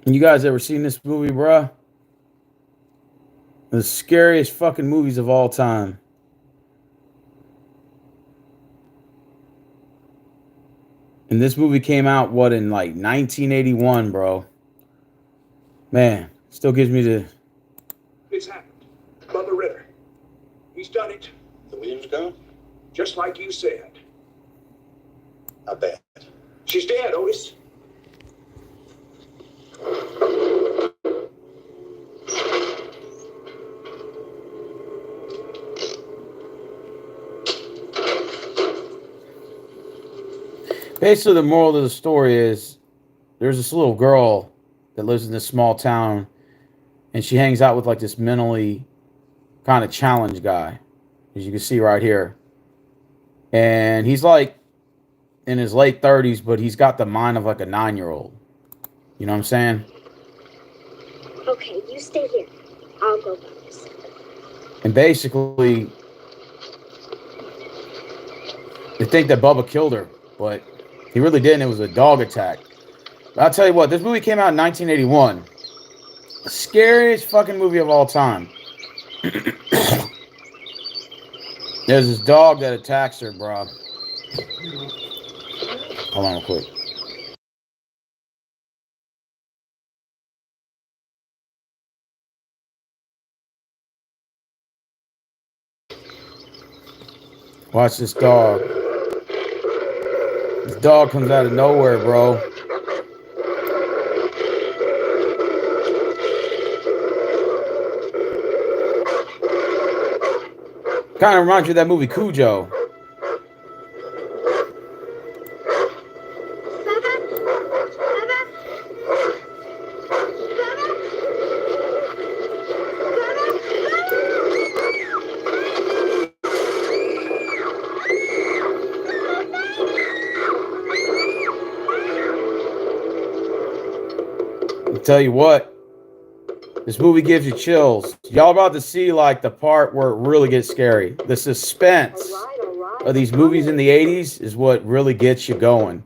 You guys ever seen this movie, bruh? The scariest fucking movies of all time. And this movie came out, what, in like 1981, bro? Man, still gives me the. It's happened. Mother Ritter. He's done it. The Williams gone? Just like you said. How bad? She's dead, Otis. Basically, the moral of the story is there's this little girl that lives in this small town, and she hangs out with like this mentally kind of challenged guy, as you can see right here. And he's like in his late 30s, but he's got the mind of like a 9-year-old. You know what I'm saying? Okay, you stay here. I'll go get this. And basically, they think that Bubba killed her, but he really didn't. It was a dog attack. But I'll tell you what, this movie came out in 1981. The scariest fucking movie of all time. There's this dog that attacks her, bro. Hold on real quick. Watch this dog. This dog comes out of nowhere, bro. Kind of reminds you of that movie Cujo. Tell you what, this movie gives you chills. Y'all about to see like the part where it really gets scary. The suspense of these movies in the 80s is what really gets you going.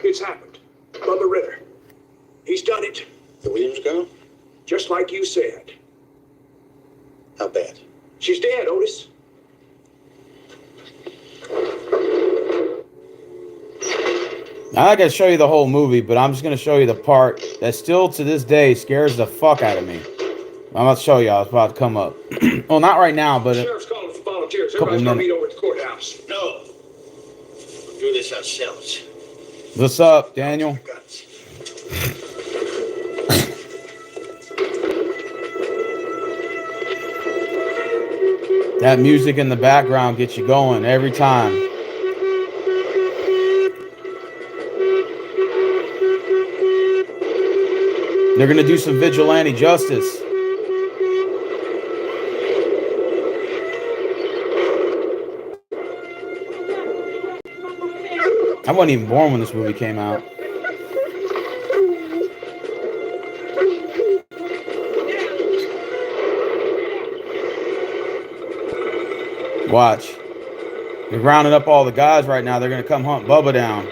It's happened. Mother Ritter. He's done it. The Williams gone? Just like you said. How bad? She's dead, Otis. Now, I gotta show you the whole movie, but I'm just gonna show you the part that still to this day scares the fuck out of me. I'm about to show y'all. It's about to come up. Well, not right now, but Sheriff's calling for volunteers. couple Everybody's gonna minutes. meet over at the courthouse. No. We'll do this ourselves. What's up, Daniel? Guns. That music in the background gets you going every time. They're gonna do some vigilante justice. I wasn't even born when this movie came out. Watch. They're rounding up all the guys right now. They're going to come hunt Bubba down.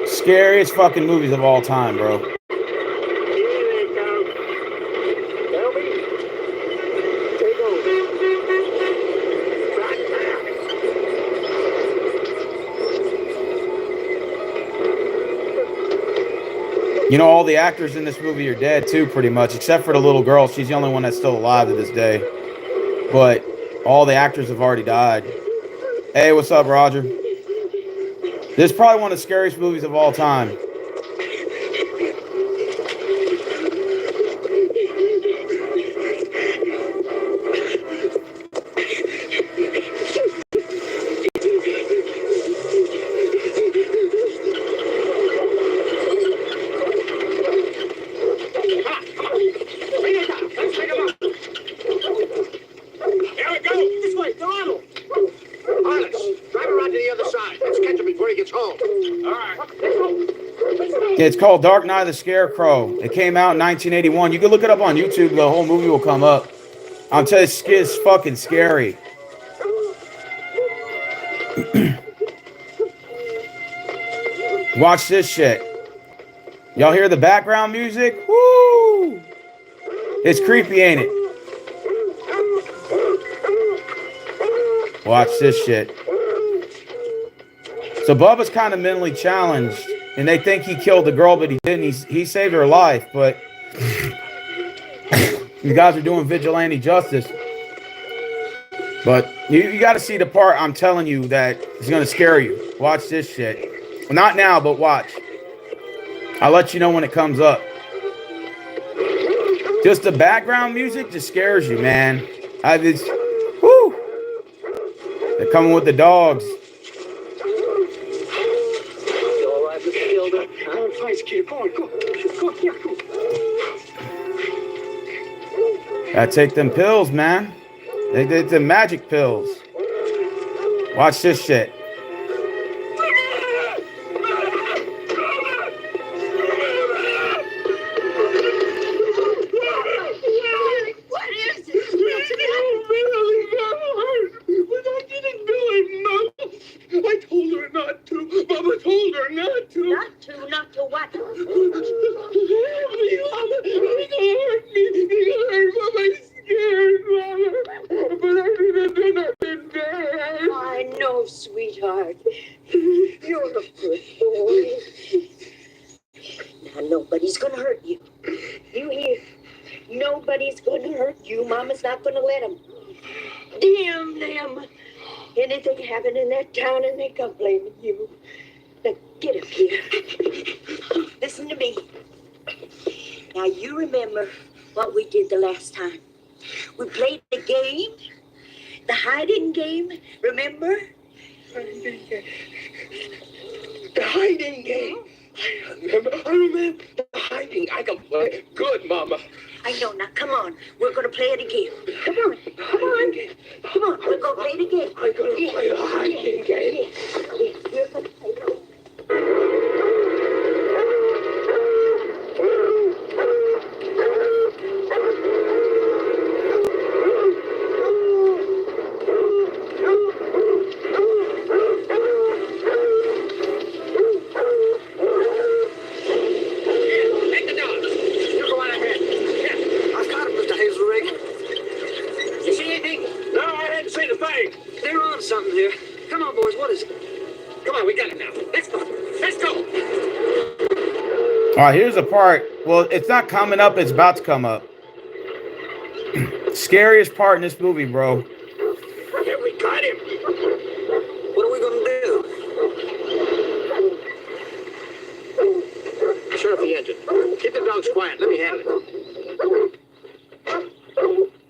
Scariest fucking movies of all time, bro. You know, all the actors in this movie are dead too, pretty much, except for the little girl. She's the only one that's still alive to this day. But all the actors have already died. Hey, what's up, Roger? This is probably one of the scariest movies of all time. It's called Dark Knight of the Scarecrow. It came out in 1981. You can look it up on YouTube. The whole movie will come up. I'm telling you, it's fucking scary. Watch this shit. Y'all hear the background music? Woo! It's creepy, ain't it? Watch this shit. So Bubba's kind of mentally challenged, and they think he killed the girl, but he didn't. He saved her life, but you guys are doing vigilante justice. But you got to see the part I'm telling you that is going to scare you. Watch this shit. Not now, but watch. I'll let you know when it comes up. Just the background music just scares you, man. Whoo! They're coming with the dogs. Gotta take them pills, man. They did the magic pills. Watch this shit. Not to what? I know, sweetheart. You're a good boy. Now, nobody's gonna hurt you. You hear? Nobody's gonna hurt you. Mama's not gonna let them. Damn them. Anything happened in that town and they come blaming you. Now, get up here. Listen to me. Now, you remember what we did the last time. We played the game. The hiding game, remember? The hiding game. I remember the hiding. I can play. Good, Mama. I know. Now, come on. We're going to play it again. Come on. Come on. Come on. We're going to play it again. I'm going to play the hiding game. Yes, we're going to play it. Something here. Come on, boys. What is it? Come on, we got it now. Let's go. Let's go. All right, here's the part. Well, it's not coming up. It's about to come up. Scariest part in this movie, bro. Yeah, we got him. What are we going to do? Shut off the engine. Keep the dogs quiet. Let me handle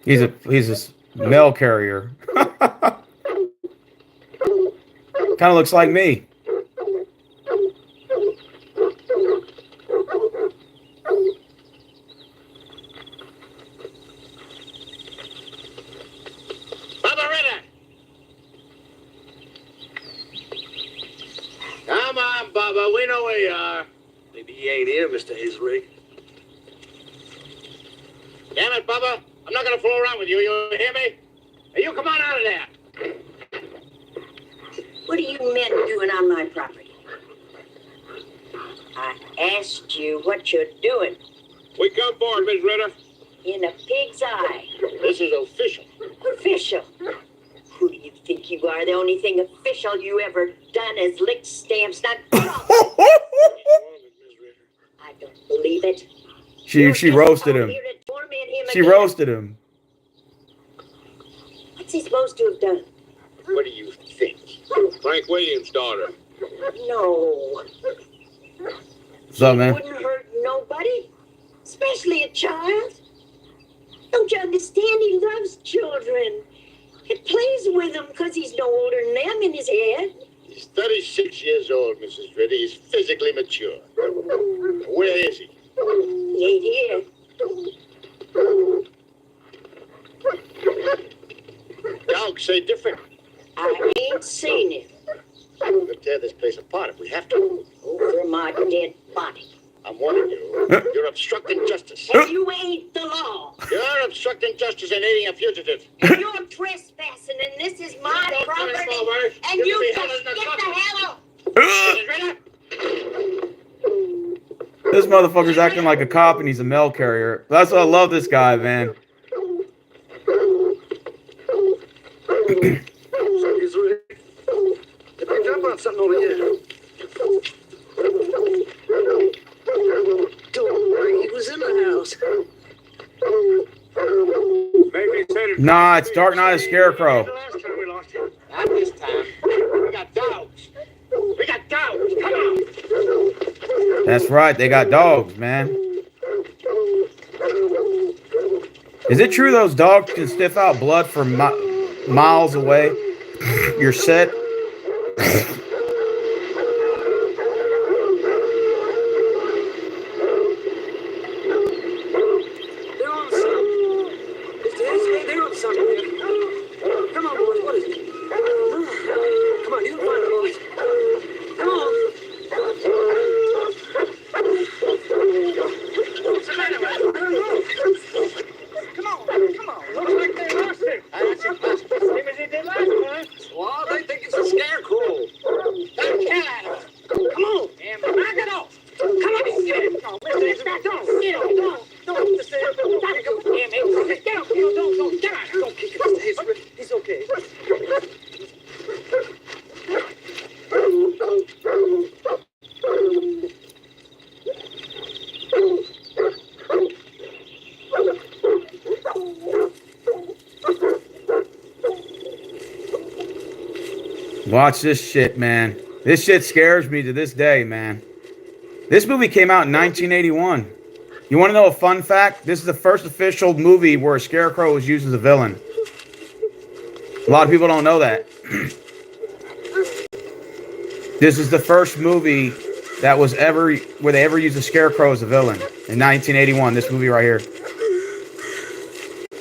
it. He's a mail carrier. Kind of looks like me. Bubba Ritter! Come on, Bubba. We know where you are. Maybe he ain't here, Mr. Hazelrig. Damn it, Bubba. I'm not going to fool around with you. You hear me? Hey, you come on out of there. What are you men doing on my property? I asked you what you're doing. We come forward, Miss Ritter. In a pig's eye. This is official. Official. Who do you think you are? The only thing official you ever done is lick stamps, not I don't believe it. She roasted him. She roasted him. What's he supposed to have done? What do you think? Frank Williams' daughter. No. What's up, man? Wouldn't hurt nobody, especially a child. Don't you understand? He loves children. He plays with them because he's no older than them in his head. He's 36 years old, Mrs. Ritter. He's physically mature. Where is he? He ain't here. Dogs say different. I ain't seen him. We'll tear this place apart if we have to. Over my dead body. I'm warning you. You're obstructing justice. And you ain't the law. You're obstructing justice and aiding a fugitive. And you're trespassing, and this is my property. And you just get the hell out. This motherfucker's acting like a cop and he's a mail carrier. That's why I love this guy, man. Something's ready. They picked up on something over here. He was in the house. Maybe he said it. Nah, it's Dark Knight of Scarecrow. The last time we lost him. Not this time. We got dogs. We got dogs. Come on. That's right, they got dogs, man. Is it true those dogs can sniff out blood from miles away? You're set. They're on something. They're on something here. Come on, boys. What is it? Come on, you can find the boys. Come on. What's the matter, man? I don't know. Come on. Looks like they lost it. Same as they did last time. Well, they think it's a scarecrow. Don't kill at him. Come on. And knock it off. Come on. No, Mr. Stop. Don't. Get him. Don't. Mr. Damn it. Get him. Don't. Get out. Don't kick him in the head, Rick. He's okay. Watch this shit, man. This shit scares me to this day, man. This movie came out in 1981. You want to know a fun fact? This is the first official movie where a scarecrow was used as a villain. A lot of people don't know that. This is the first movie that was where they ever used a scarecrow as a villain. In 1981, this movie right here.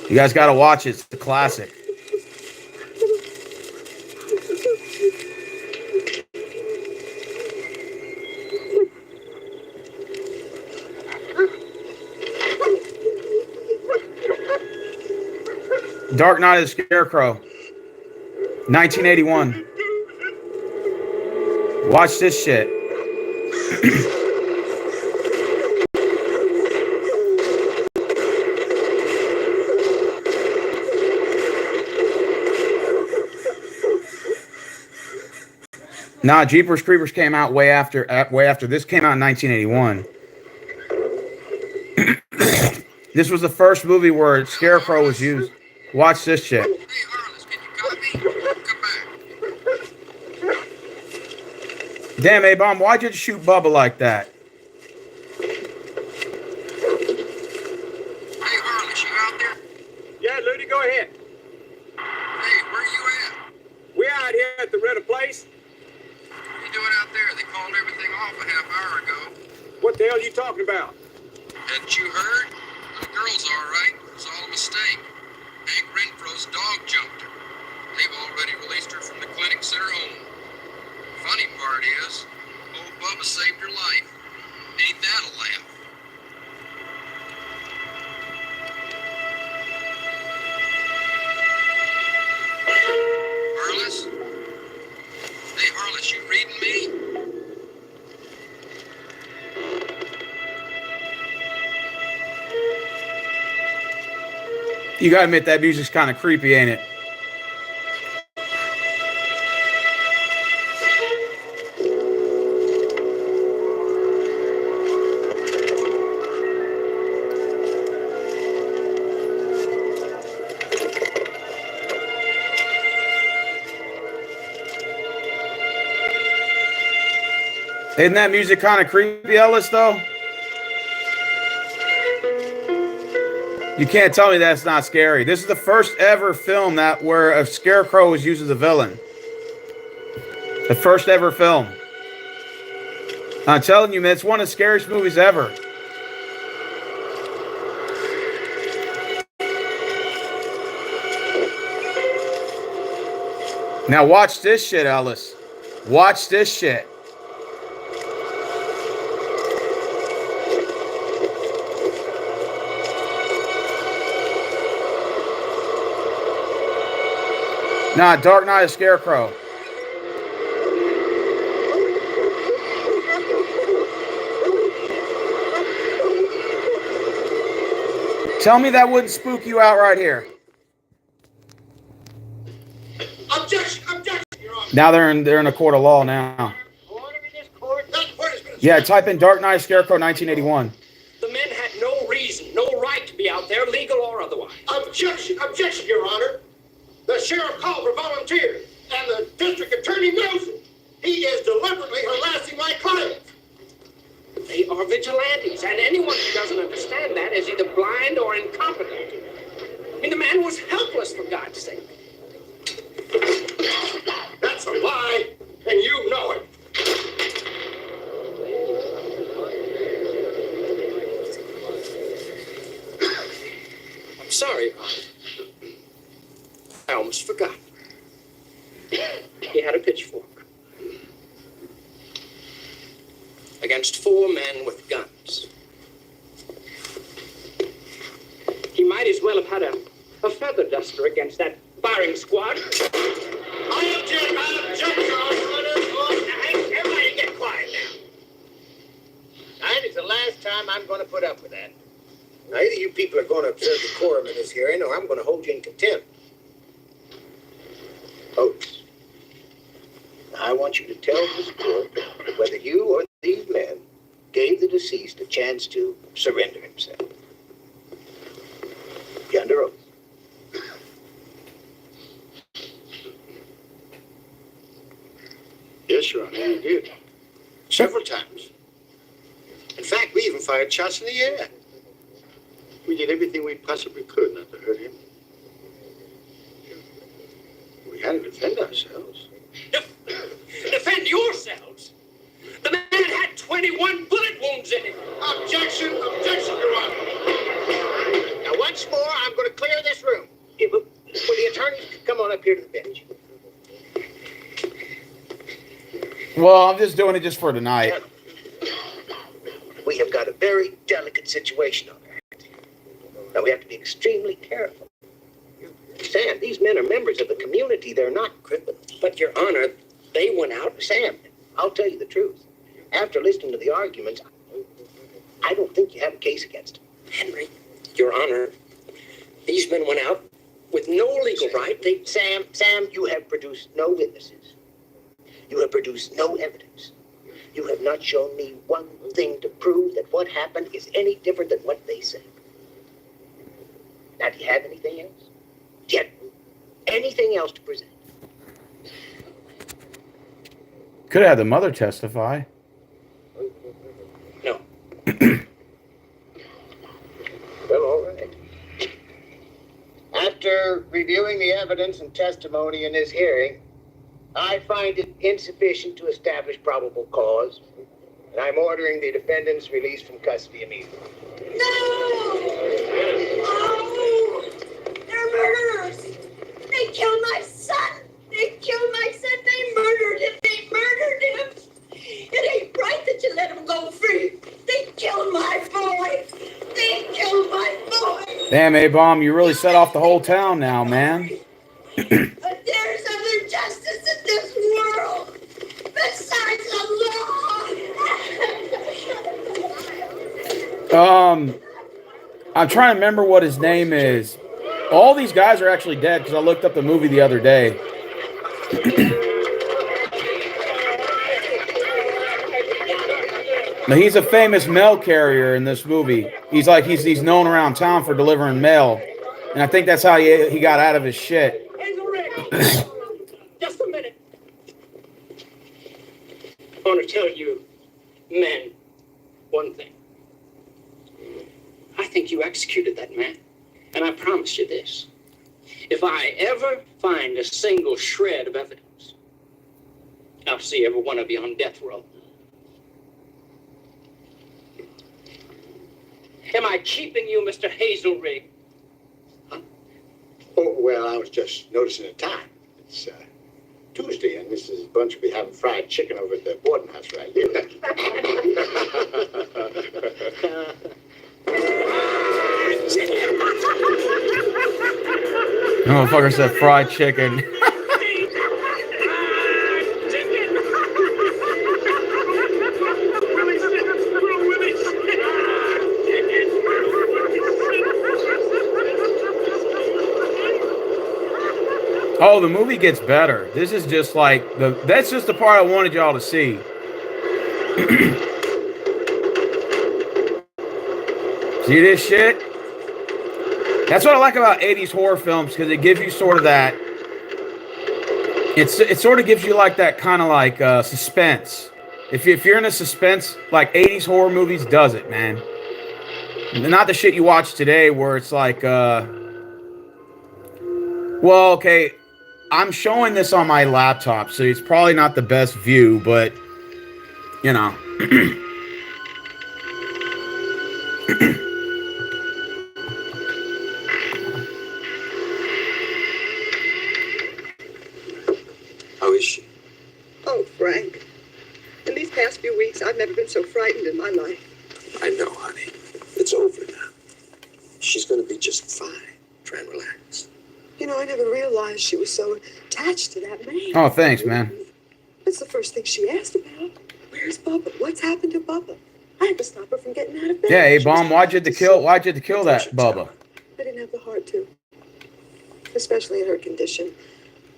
You guys got to watch it. It's a classic. Dark Knight of the Scarecrow, 1981. Watch this shit. Nah, Jeepers Creepers came out way after this came out in 1981. This was the first movie where Scarecrow was used. Watch this shit. Hey, Harless, can you copy? Come back. Damn, A-Bomb, why'd you shoot Bubba like that? Hey, Harless, you out there? Yeah, Ludi, go ahead. Hey, where you at? We're out here at the Ritter place. What are you doing out there? They called everything off a half hour ago. What the hell are you talking about? Hadn't you heard? The girl's all right. It's all a mistake. Hank Renfro's dog jumped her. They've already released her from the clinic, sent her home. Funny part is, old Bubba saved her life. Ain't that a laugh? Harless? Hey, Harless, you reading me? You gotta admit that music's kind of creepy, ain't it? Isn't that music kind of creepy, Ellis, though? You can't tell me that's not scary. This is the first ever film where a scarecrow was used as a villain. The first ever film. I'm telling you, man, it's one of the scariest movies ever. Now watch this shit, Ellis. Watch this shit. Nah, Dark Knight of Scarecrow. Tell me that wouldn't spook you out right here. Objection! Objection, Your Honor. Now they're in a court of law now. Order in this court. That court has been Yeah, type in Dark Knight of Scarecrow 1981. The men had no reason, no right to be out there, legal or otherwise. Objection! Objection, Your Honor. The sheriff called for volunteers, and the district attorney knows it. He is deliberately harassing my client. They are vigilantes, and anyone who doesn't understand that is either blind or incompetent. I mean, the man was helpless, for God's sake. That's a lie, and you know it. I'm sorry. I almost forgot. He had a pitchfork. Against 4 men with guns. He might as well have had a feather duster against that firing squad. I object, Your Honor. Everybody get quiet now. And it's the last time I'm going to put up with that. Now, either you people are going to observe decorum in this hearing, or I'm going to hold you in contempt. Folks, I want you to tell this court whether you or these men gave the deceased a chance to surrender himself. You under oath? Yes, Your Honor, I did. Several times. In fact, we even fired shots in the air. We did everything we possibly could not to hurt him. We had to defend ourselves. Defend yourselves? The man had 21 bullet wounds in him. Objection, objection, Your Honor. Now, once more, I'm going to clear this room. Will the attorneys come on up here to the bench? Well, I'm just doing it just for tonight. We have got a very delicate situation on our hands. Now, we have to be extremely careful. Sam, these men are members of the community. They're not criminals. But, Your Honor, they went out. Sam, I'll tell you the truth. After listening to the arguments, I don't think you have a case against them. Henry, Your Honor, these men went out with no legal right. Sam, you have produced no witnesses. You have produced no evidence. You have not shown me one thing to prove that what happened is any different than what they say. Now, do you have anything else? Do you have anything else to present? Could have had the mother testify. No. Well, all right. After reviewing the evidence and testimony in this hearing, I find it insufficient to establish probable cause, and I'm ordering the defendants released from custody immediately. No! Oh! They're murderers! They killed my son! They killed my son! They murdered him! They murdered him! It ain't right that you let him go free! They killed my boy! They killed my boy! Damn, A-Bomb, you really set off the whole town now, man. But there's other justice in this world besides the law! I'm trying to remember what his name is. All these guys are actually dead because I looked up the movie the other day. Now, he's a famous mail carrier in this movie. He's known around town for delivering mail. And I think that's how he got out of his shit. Just a minute. I want to tell you, men, one thing. I think you executed that man. And I promise you this. If I ever find a single shred of evidence, I'll see every one of you on death row. Am I keeping you, Mr. Hazelrig? Huh? Oh, well, I was just noticing the time. It's Tuesday, and Mrs. Bunch will be having fried chicken over at the boarding house right here. Motherfucker said fried chicken. Oh, the movie gets better. This is just like that's just the part I wanted y'all to see. See this shit? That's what I like about 80s horror films, because it gives you sort of that. It sort of gives you like that kind of like suspense. If you're in a suspense, like 80s horror movies does it, man. Not the shit you watch today where it's like, well, okay, I'm showing this on my laptop, so it's probably not the best view, but, you know. How is she? Oh, Frank. In these past few weeks, I've never been so frightened in my life. I know, honey. It's over now. She's gonna be just fine. Try and relax. You know, I never realized she was so attached to that man. Oh, thanks, man. That's the first thing she asked about. Where's Bubba? What's happened to Bubba? I had to stop her from getting out of bed. Yeah, hey, She Bomb, was why'd you have to kill that Bubba? I didn't have the heart to. Especially in her condition.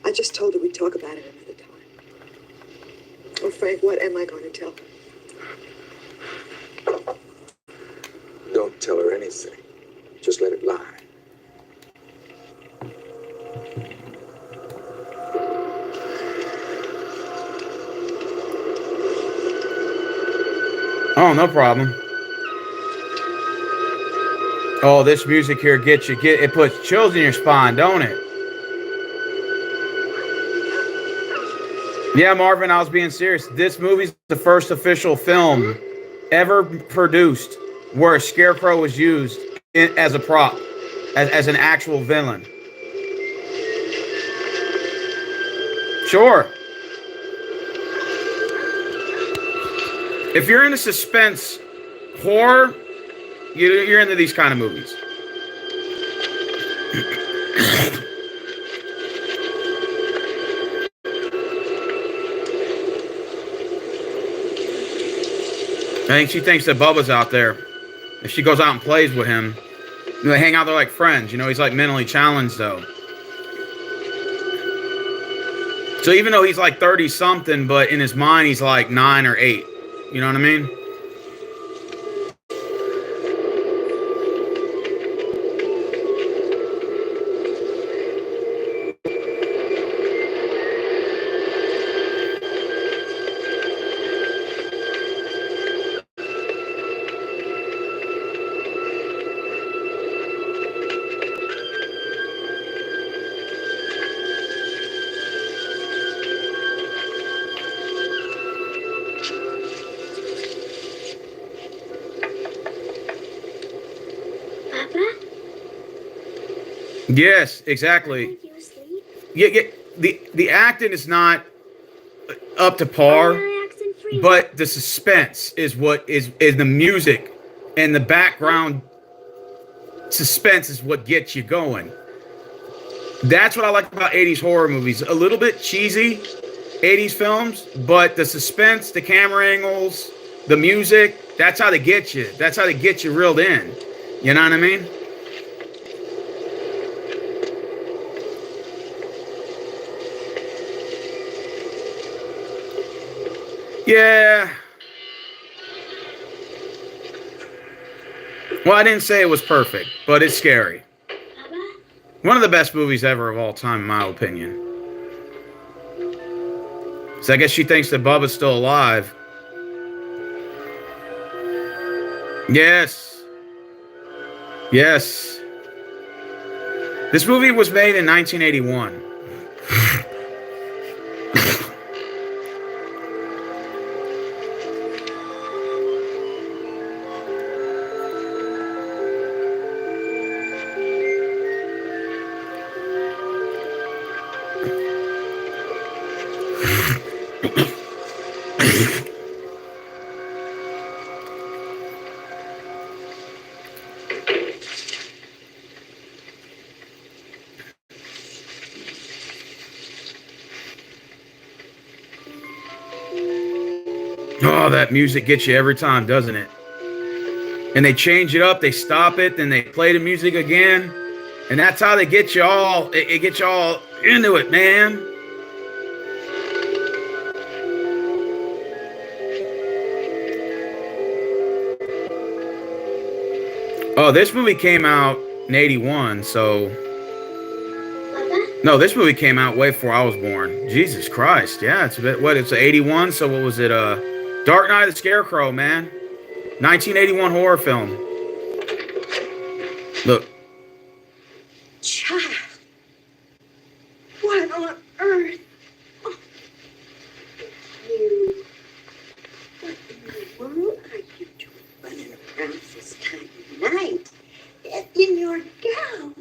I just told her we'd talk about it another time. Oh, Frank, what am I going to tell her? Don't tell her anything. Just let it lie. Oh, no problem. Oh, this music here it puts chills in your spine, don't it? Yeah, Marvin, I was being serious. This movie's the first official film ever produced where a scarecrow was used as a prop, as an actual villain. Sure. If you're into suspense horror, you're into these kind of movies. I think she thinks that Bubba's out there. If she goes out and plays with him, they hang out there like friends. You know, he's like mentally challenged though. So even though he's like 30 something, but in his mind he's like 9 or 8. You know what I mean? Yes, exactly. Yeah, the acting is not up to par, but the suspense is what is the music and the background suspense is what gets you going. That's what I like about 80s horror movies. A little bit cheesy 80s films, but the suspense, the camera angles, the music, that's how they get you. That's how they get you reeled in. You know what I mean? Yeah. Well, I didn't say it was perfect, but it's scary. One of the best movies ever of all time, in my opinion. So I guess she thinks that Bubba's still alive. Yes. Yes. This movie was made in 1981. Oh, that music gets you every time, doesn't it? And they change it up, they stop it, then they play the music again. And that's how they get you all, it gets you all Into it, man. Oh, this movie came out in 81, so... No, this movie came out way before I was born. Jesus Christ. Yeah, it's a bit... What, it's 81, so what was it? Dark Knight of the Scarecrow, man. 1981 horror film. Look. Child, what on earth? Oh, you. What in the world are you doing running around this time of night in your gown?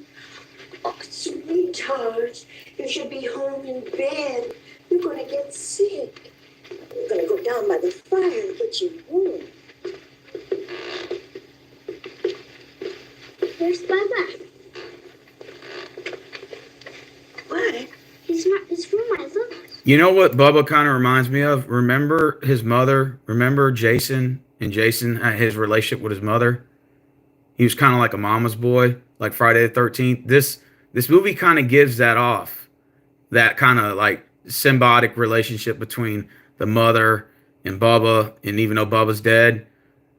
Oh, sweetheart, you should be home in bed. You're going to get sick. You're going to go down by the fire and get you warm. Where's Bubba? What? He's from my look. You know what Bubba kind of reminds me of? Remember his mother? Remember Jason? And Jason had his relationship with his mother? He was kind of like a mama's boy, like Friday the 13th. This movie kind of gives that off. That kind of like symbiotic relationship between the mother and Bubba. And even though Bubba's dead,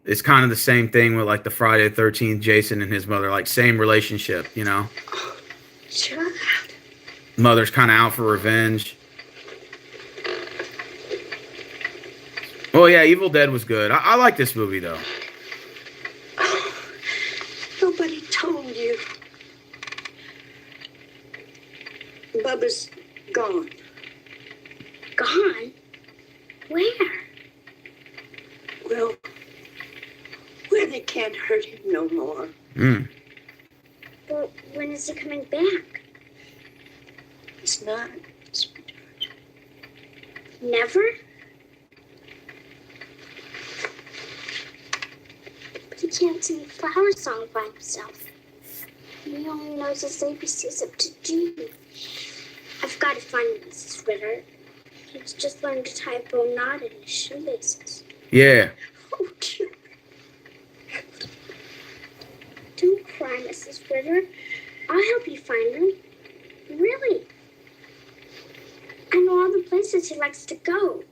it's kind of the same thing with like the Friday the 13th, Jason and his mother, like same relationship, you know? Child. Mother's kind of out for revenge. Oh yeah, Evil Dead was good. I like this movie though. Oh, nobody told you. Bubba's gone. Gone? Where? Well, where they can't hurt him no more. Well, when is he coming back? He's not, sweetheart. Never? But he can't sing a flower song by himself. He only knows his ABCs up to G. I've got to find Mrs. Ritter. He's just learned to tie a bow knot in his shoelaces. Yeah. Oh, dear. Don't cry, Mrs. Ritter. I'll help you find him. Really. I know all the places he likes to go,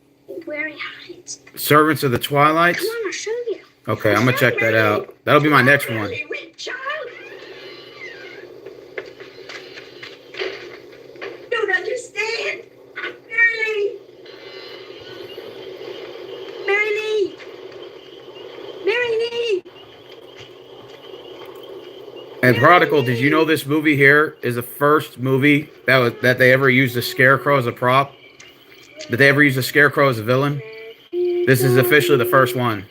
where he hides. Servants of the Twilights? Come on, I'll show you. Okay, I'm gonna check that out. That'll be my next one. Child. Don't understand. Mary Lee. Mary Lee. Mary Lee. And Prodigal, did you know this movie here is the first movie that they ever used a scarecrow as a prop? Did they ever use a scarecrow as a villain? This is officially the first one.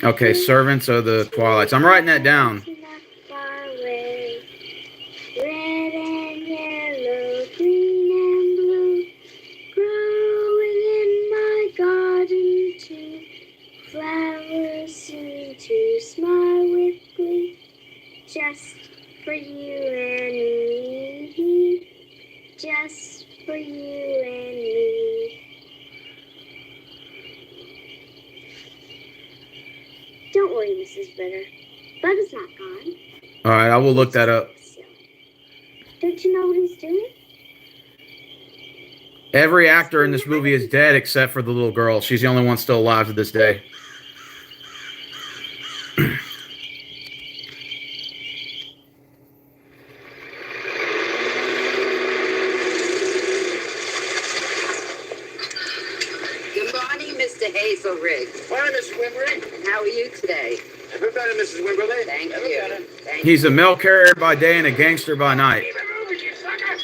Okay, Servants of the Twilights. I'm writing that down. Red and yellow, green and blue, growing in my garden too. Flowers soon to smile with glee, just for you and me, just for you and me. Don't worry, Mrs. Ritter. Bubba's not gone. All right, I will look that up. Don't you know what he's doing? Every actor in this movie is dead except for the little girl. She's the only one still alive to this day. Good morning, Mr. Hazelrig. Morning, Mrs. Wimberly. And how are you today? Never better, Mrs. Wimberly. Thank Never you. better. Thank He's a mail carrier by day and a gangster by night. Keep it moving, you sucker.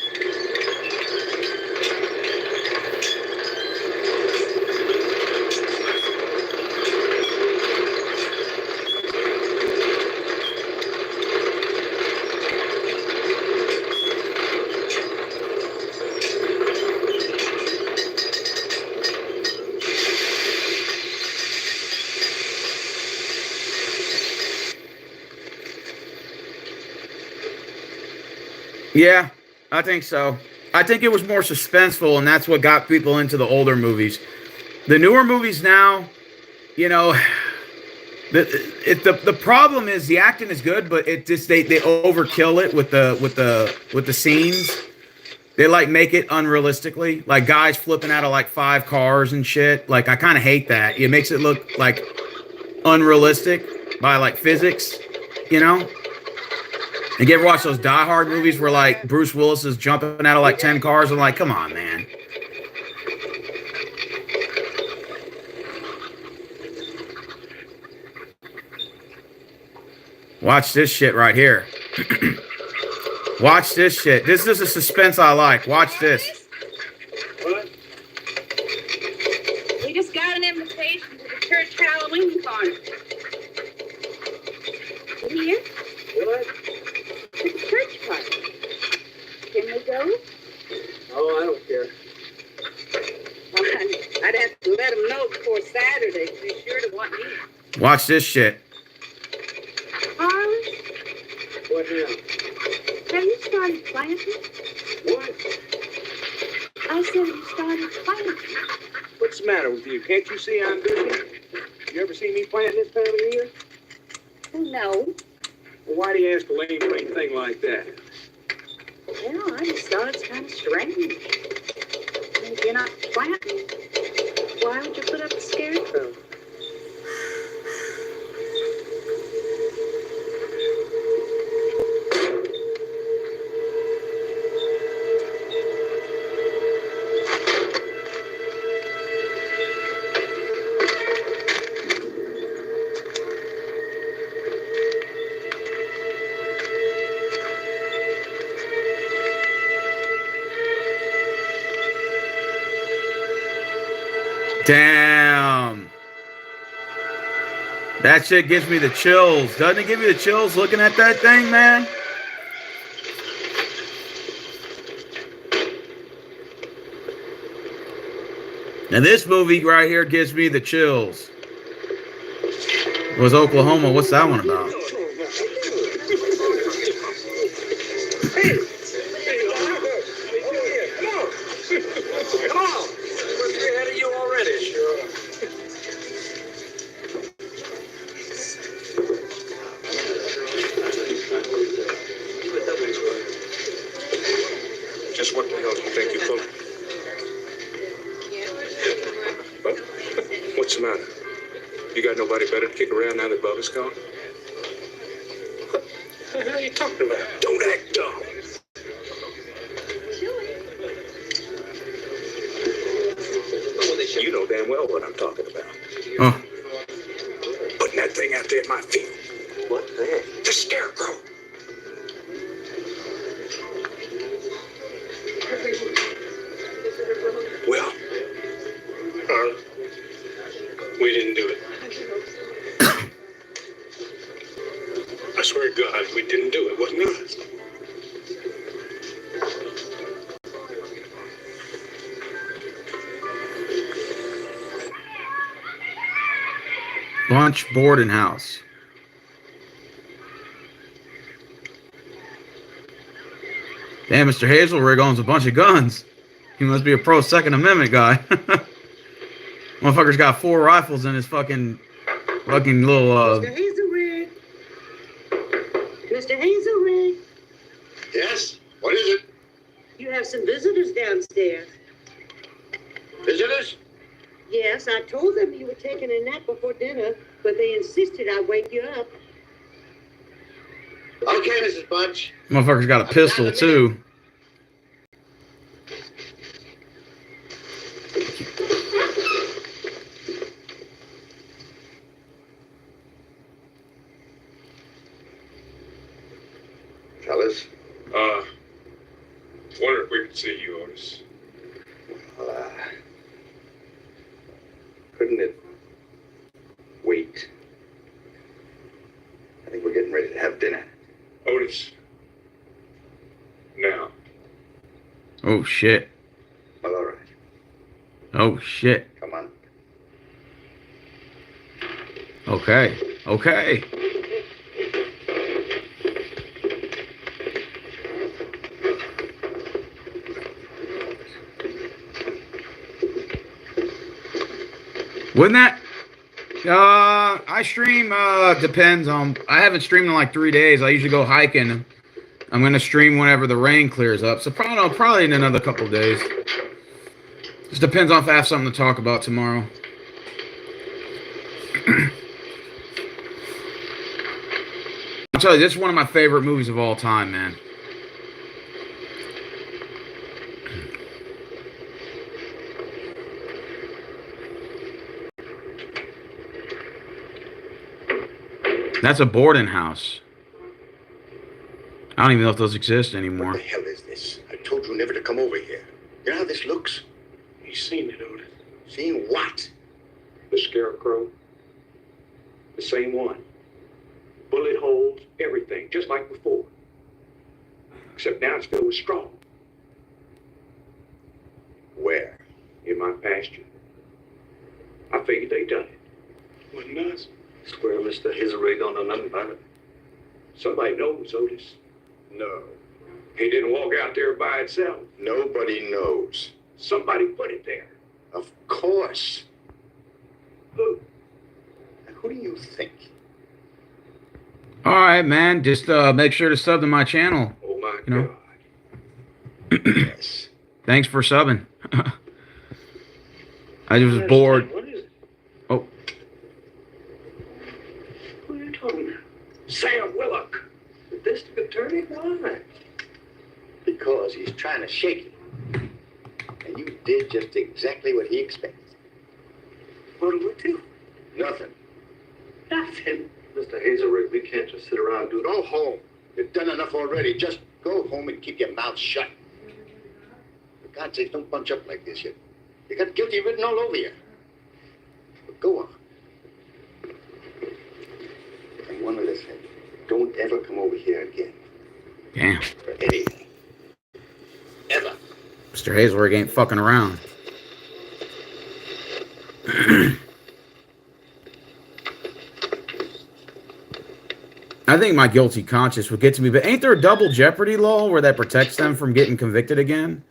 Yeah, I think so. I think it was more suspenseful, and that's what got people into the older movies. The newer movies now, you know, The problem is the acting is good, but it just they overkill it with the scenes. They like make it unrealistically, like guys flipping out of like 5 cars and shit. Like I kind of hate that. It makes it look like unrealistic by like physics, you know. And you ever watch those Die Hard movies where like Bruce Willis is jumping out of like 10 cars? I'm like, come on, man. Watch this shit right here. Watch this shit. This is a suspense I like. Watch this. What? We just got an invitation to the church Halloween party. Here? What? To the church party. Can we go? Oh, I don't care. Well, I'd have to let them know before Saturday to be sure to want me. Watch this shit. Harlan, What now? have you started planting? What? I said you started planting. What's the matter with you? Can't you see I'm busy? You ever see me planting this time of year? No. Well, why do you ask a lame brain thing like that? Well, I just thought it's kind of strange. If you're not planting, why would you put up a scarecrow? Damn. That shit gives me the chills. Doesn't it give you the chills looking at that thing, man? And this movie right here gives me the chills. It was Oklahoma. What's that one about? Come on! We're 3 ahead of you already. Sure. Just what the hell do you think you're pulling? What? What's the matter? You got nobody better to kick around now that Bubba's gone? What the hell are you talking about? Don't act dumb. You know damn well what I'm talking about. Oh. Putting that thing out there at my feet. What thing? The scarecrow. Well, we didn't do it. I swear to God, we didn't do it, wasn't it? Lunch boarding house. Damn, Mr. Hazelrig owns a bunch of guns. He must be a pro Second Amendment guy. Motherfucker's got 4 rifles in his fucking little Mr. Hazelrig. Mr. Hazelrig. Yes? What is it? You have some visitors downstairs. Visitors? Yes, I told them you were taking a nap before dinner, but they insisted I wake you up. Okay, Mrs. Bunch. motherfucker's got a pistol too. Fellas? Wonder if we could see you, Otis. Well, couldn't it wait? I think we're getting ready to have dinner. Otis. Now. Oh shit. Well, all right. Oh shit. Come on. Okay. Okay. I stream. Depends on. I haven't streamed in like 3 days. I usually go hiking. I'm gonna stream whenever the rain clears up. So probably in another couple of days. Just depends on if I have something to talk about tomorrow. I'll tell you, this is one of my favorite movies of all time, man. That's a boarding house. I don't even know if those exist anymore. What the hell is this? I told you never to come over here. You know how this looks? He's seen it, Otis. Seeing what? The scarecrow. The same one. Bullet holes, everything, just like before. Except now it's filled with straw. Where? In my pasture. I figured they done it. Wasn't us. Square Mr. Hizzeray don't know nothing about it. Somebody knows, Otis. No. He didn't walk out there by itself. Nobody knows. Somebody put it there. Of course. Who? Who do you think? All right, man. Just make sure to sub to my channel. Oh my You know? God. Yes. Thanks for subbing. I was bored. What is it? Oh, Who are you talking about? Sam Willock. The district attorney? Why? Because he's trying to shake you. And you did just exactly what he expected. What do we do? Nothing. Nothing. Mr. Hazelrig, we can't just sit around and do it. Go home. You've done enough already. Just go home and keep your mouth shut. For God's sake, don't bunch up like this. You got guilty written all over you. But go on. And one other thing. Don't ever come over here again. damn. For anything. Ever. Mr. Hazelrig ain't fucking around. I think my guilty conscience would get to me, but ain't there a double jeopardy law where that protects them from getting convicted again?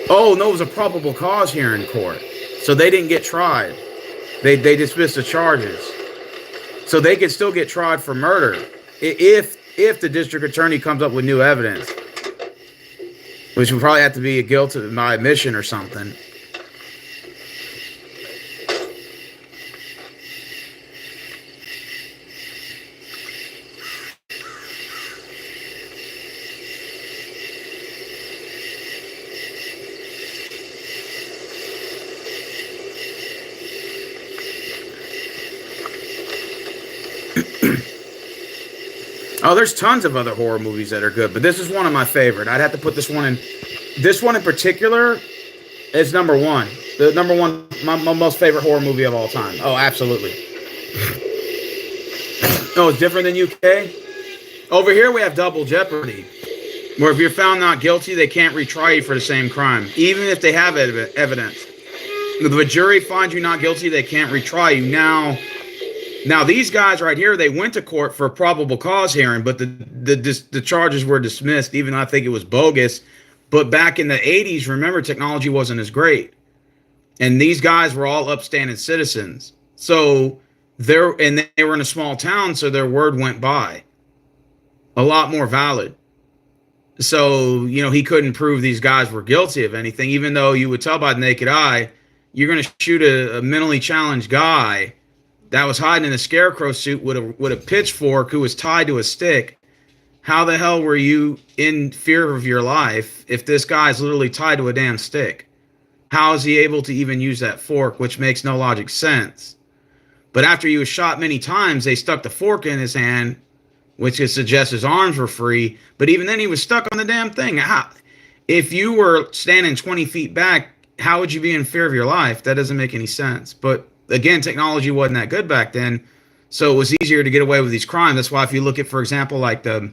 Oh, no, it was a probable cause here in court. So they didn't get tried. They dismissed the charges. So they could still get tried for murder if the district attorney comes up with new evidence. Which would probably have to be a guilt by admission or something. Oh, there's tons of other horror movies that are good, but this is one of my favorite. I'd have to put this one in. This one in particular is number one. The number one, my most favorite horror movie of all time. Oh, absolutely. Oh, it's different than UK? Over here we have double jeopardy, where if you're found not guilty, they can't retry you for the same crime, even if they have evidence. If the jury finds you not guilty, they can't retry you. Now these guys right here, they went to court for a probable cause hearing, but the charges were dismissed, even though I think it was bogus. But back in the 80s, remember, technology wasn't as great. And these guys were all upstanding citizens. So they were in a small town, so their word went by. A lot more valid. So, he couldn't prove these guys were guilty of anything, even though you would tell by the naked eye, you're going to shoot a mentally challenged guy that was hiding in a scarecrow suit with a pitchfork who was tied to a stick. How the hell were you in fear of your life if this guy's literally tied to a damn stick? How is he able to even use that fork, which makes no logic sense? But after he was shot many times, they stuck the fork in his hand, which suggests his arms were free. But even then, he was stuck on the damn thing. If you were standing 20 feet back, how would you be in fear of your life? That doesn't make any sense. But again, technology wasn't that good back then, so it was easier to get away with these crimes. That's why if you look at, for example, like if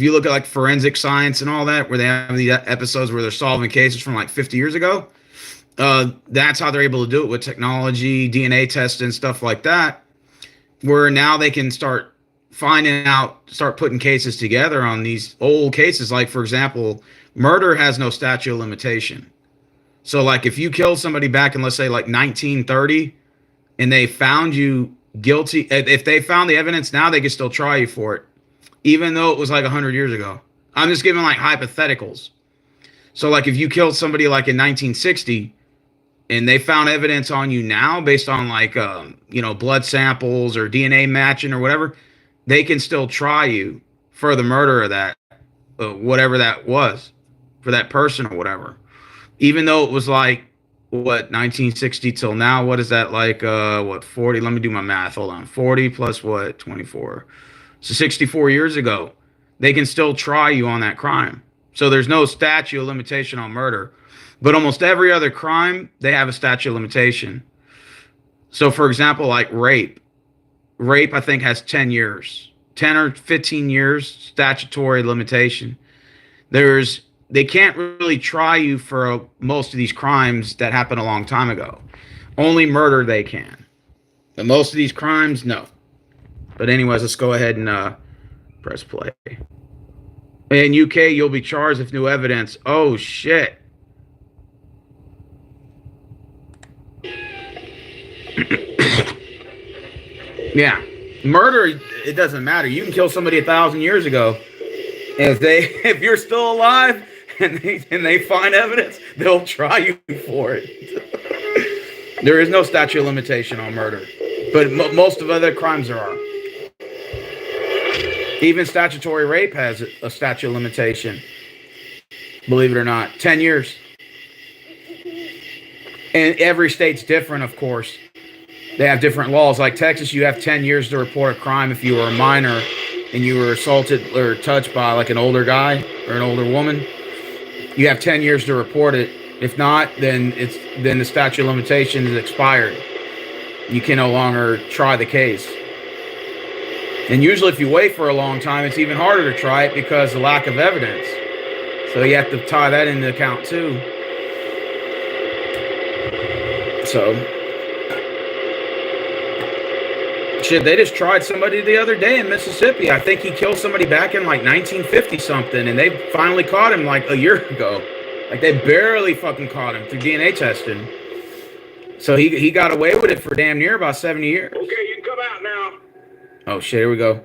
you look at like forensic science and all that, where they have these episodes where they're solving cases from like 50 years ago, that's how they're able to do it with technology, DNA tests and stuff like that, where now they can start putting cases together on these old cases. Like, for example, murder has no statute of limitation. So like if you killed somebody back in, let's say, like 1930, and they found you guilty, if they found the evidence now, they could still try you for it, even though it was like 100 years ago. I'm just giving like hypotheticals. So like if you killed somebody like in 1960 and they found evidence on you now based on like blood samples or DNA matching or whatever, they can still try you for the murder of that, whatever that was, for that person or whatever. Even though it was like, what, 1960 till now, what is that, like 40? Let me do my math. Hold on. 40 plus what? 24. So 64 years ago, they can still try you on that crime. So there's no statute of limitation on murder. But almost every other crime, they have a statute of limitation. So for example, like rape. Rape, I think, has 10 years. 10 or 15 years statutory limitation. They can't really try you for most of these crimes that happened a long time ago. Only murder they can. But most of these crimes, no. But anyways, let's go ahead and press play. In UK, you'll be charged with new evidence. Oh, shit. Yeah. Murder, it doesn't matter. You can kill somebody 1,000 years ago. And if you're still alive and they find evidence, they'll try you for it. There is no statute of limitation on murder. But most of other crimes there are. Even statutory rape has a statute of limitation. Believe it or not. 10 years. And every state's different, of course. They have different laws. Like Texas, you have 10 years to report a crime if you were a minor and you were assaulted or touched by like an older guy or an older woman. You have 10 years to report it. If not, then the statute of limitations is expired. You can no longer try the case. And usually if you wait for a long time, it's even harder to try it because of lack of evidence. So you have to tie that into account too. So, shit, they just tried somebody the other day in Mississippi. I think he killed somebody back in like 1950 something, and they finally caught him like a year ago. Like they barely fucking caught him through DNA testing. So he got away with it for damn near about 70 years. Okay, you can come out now. Oh shit, here we go.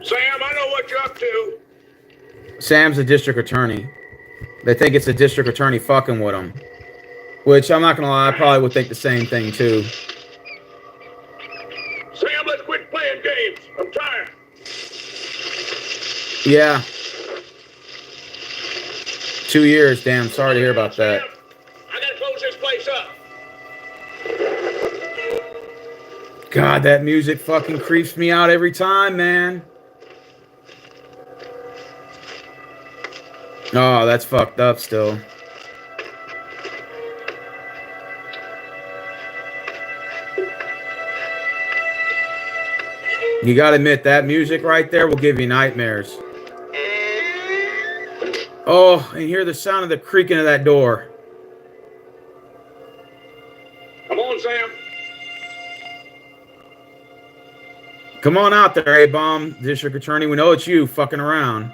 Sam, I know what you're up to. Sam's a district attorney. They think it's a district attorney fucking with him. Which, I'm not gonna lie, I probably would think the same thing too. Sam, let's quit playing games. I'm tired. Yeah. 2 years, damn. Sorry to hear about that. I gotta close this place up. God, that music fucking creeps me out every time, man. Oh, that's fucked up still. You gotta admit, that music right there will give you nightmares. Oh, and hear the sound of the creaking of that door. Come on, Sam. Come on out there, A-Bomb, District Attorney. We know it's you fucking around.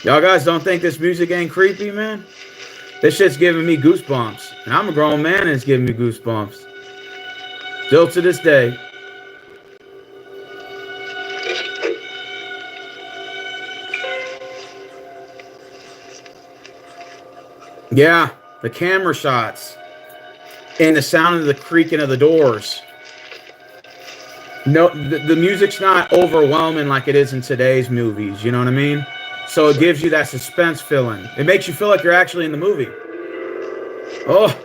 Y'all guys don't think this music ain't creepy, man? This shit's giving me goosebumps. And I'm a grown man and it's giving me goosebumps. Still to this day. Yeah, the camera shots. And the sound of the creaking of the doors. No, the music's not overwhelming like it is in today's movies. You know what I mean? So it gives you that suspense feeling. It makes you feel like you're actually in the movie. Oh.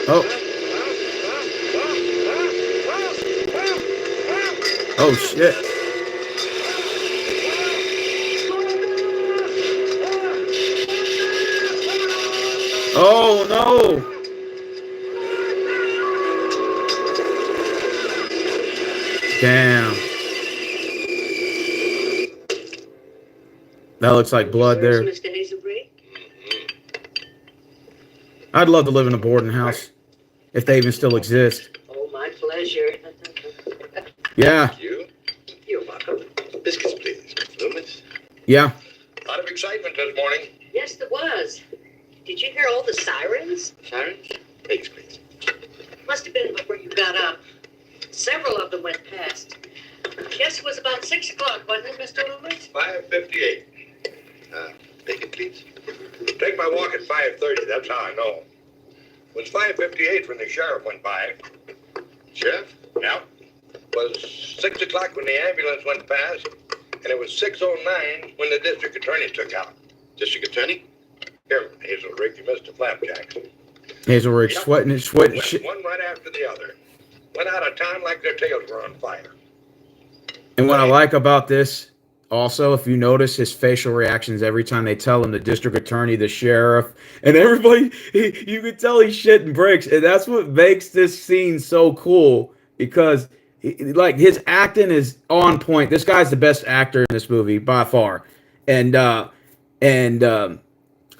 Oh. Oh, shit. Oh, no. Damn. That looks like blood there. Mr. Hazelbrake? I'd love to live in a boarding house if they even still exist. Oh, my pleasure. Yeah, Thank you. You're welcome. Biscuits, please. Loomis. yeah. A lot of excitement this morning. Yes, there was. Did you hear all the sirens? Sirens? Eggs, please. Must have been before you got up. Several of them went past. Guess it was about 6 o'clock, wasn't it, Mr. Loomis? 5:58. Bacon, please. Take my walk at 5:30. That's how I know. It was 5:58 when the sheriff went by. Sheriff? Yeah. It was 6 o'clock when the ambulance went past, and it was 6:09 when the district attorney took out. District attorney? Here, Hazel Rick, you missed the flapjacks. Hazel Rick sweating Went shit. one right after the other. Went out of town like their tails were on fire. And what I like about this, also, if you notice his facial reactions every time they tell him the district attorney, the sheriff, and everybody, you can tell he's shitting bricks. And that's what makes this scene so cool because, like, his acting is on point. This guy's the best actor in this movie by far. And I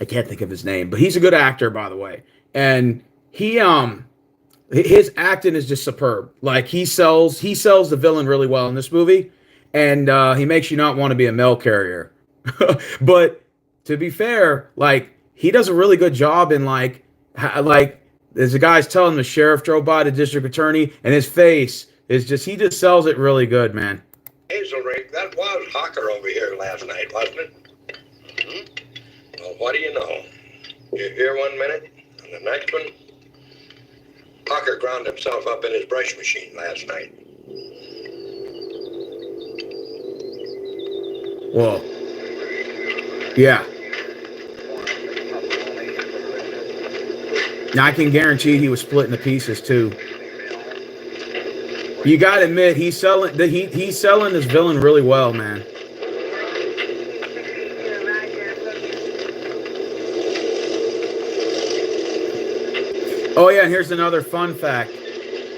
can't think of his name, but he's a good actor, by the way. And his acting is just superb. Like he sells the villain really well in this movie, and he makes you not want to be a mail carrier. But to be fair, like he does a really good job in like as the guy's telling the sheriff drove by the district attorney, and his face is just he just sells it really good, man. Hazel Rick, that was Hawker over here last night, wasn't it? Mm-hmm. Well, what do you know? You're here one minute, and the next one, Hawker ground himself up in his brush machine last night. Whoa. Yeah. Now I can guarantee he was split into pieces too. You gotta admit he's selling this villain really well, man. Oh yeah, and here's another fun fact.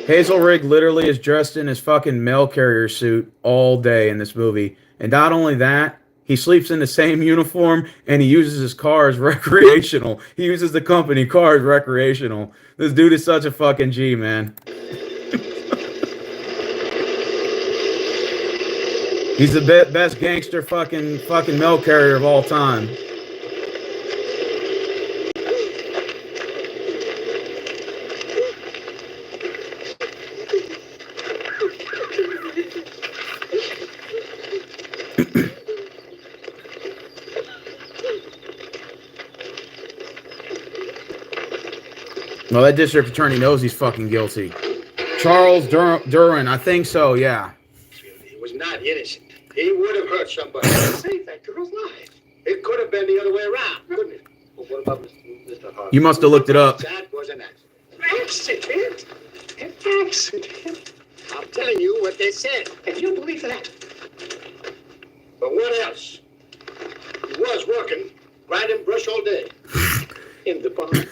Hazel Rigg literally is dressed in his fucking mail carrier suit all day in this movie. And not only that, he sleeps in the same uniform and he uses his car as recreational. He uses the company car as recreational. This dude is such a fucking G, man. He's the best gangster fucking mail carrier of all time. Well, that district attorney knows he's fucking guilty. Charles Duran, I think so, yeah. He was not innocent. He would have hurt somebody to save that girl's life. It could have been the other way around, couldn't it? Well, what about Mr. Hart? You must have looked it up. That was an accident. An accident. I'm telling you what they said, and you believe that. But what else? He was working, grinding brush all day. In the barn.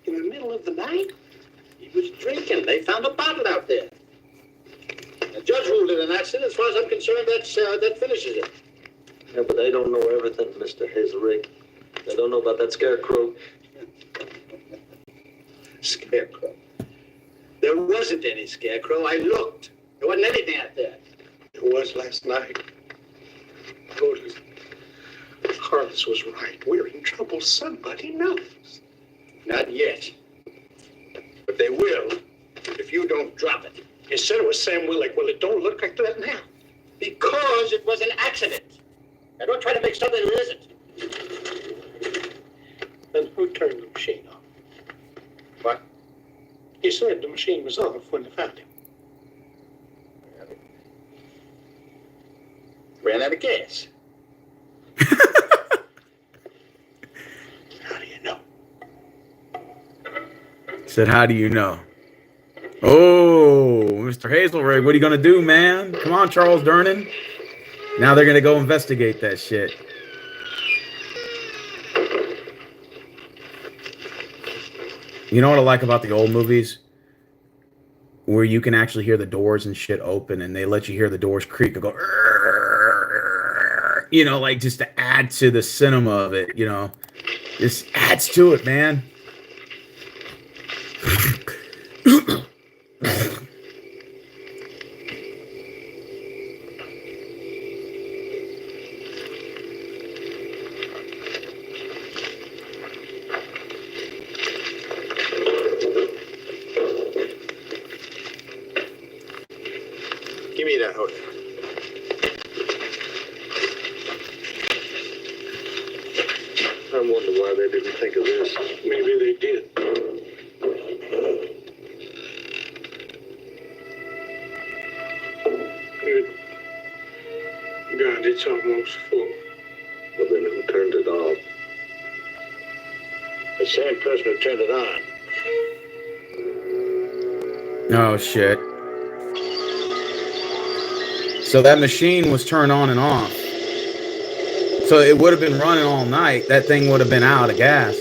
In the middle of the night, he was drinking. They found a bottle out there. The judge ruled it an accident. As far as I'm concerned, that finishes it. Yeah, but they don't know everything, Mr. Hazelrig. They don't know about that scarecrow. Scarecrow. There wasn't any scarecrow. I looked. There wasn't anything out there. There was last night. Totally. Carlos was right. We're in trouble. Somebody knows. Not yet. But they will if you don't drop it. You said it was Sam Willick. Well, it don't look like that now. Because it was an accident. Now don't try to make something that isn't. Then who turned the machine off? What? He said the machine was off when they found him. Ran out of gas. How do you know? Said, how do you know? Oh, Mr. Hazelrig, what are you going to do, man? Come on, Charles Durnan. Now they're going to go investigate that shit. You know what I like about the old movies? Where you can actually hear the doors and shit open and they let you hear the doors creak and go, you know, like just to add to the cinema of it, you know. This adds to it, man. Yeah, hold it. I wonder why they didn't think of this. Maybe they did. Good God, it's almost full. Well, then who turned it off? The same person who turned it on. Oh shit. So that machine was turned on and off. So it would have been running all night. That thing would have been out of gas.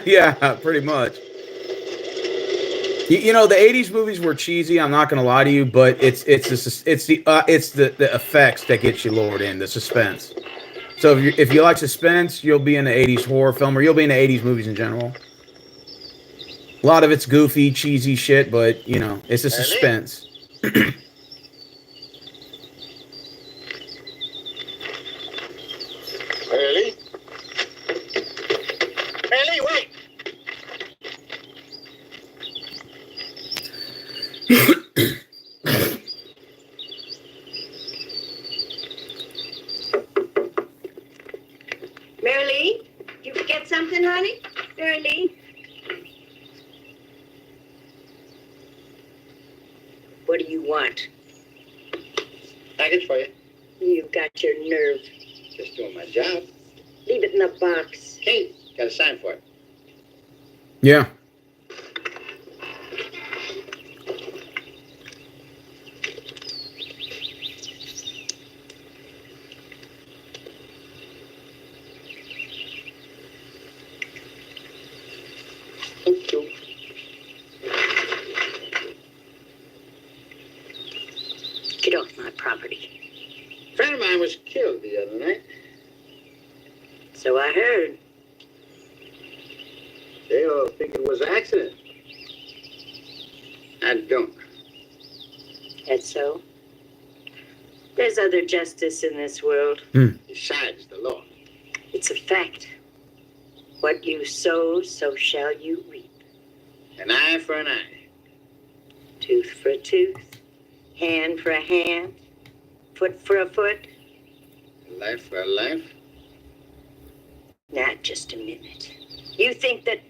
Yeah, pretty much. You know, the '80s movies were cheesy. I'm not gonna lie to you, but it's the effects that get you lured in, the suspense. So if you like suspense, you'll be in the '80s horror film, or you'll be in the '80s movies in general. A lot of it's goofy, cheesy shit, but you know, it's the suspense. Really? Really? Wait! Mary Lee, you forget something, honey? Mary Lee? What do you want? Package for you. You've got your nerve. Just doing my job. Leave it in the box. Kate, got a sign for it. Yeah. Get off my property. A friend of mine was killed the other night. So I heard. They all think it was an accident. I don't. That's so? There's other justice in this world. Besides the law. It's a fact. What you sow, so shall you reap. An eye for an eye. Tooth for a tooth. Hand for a hand. Foot for a foot. Life for a life. Now, just a minute. You think that...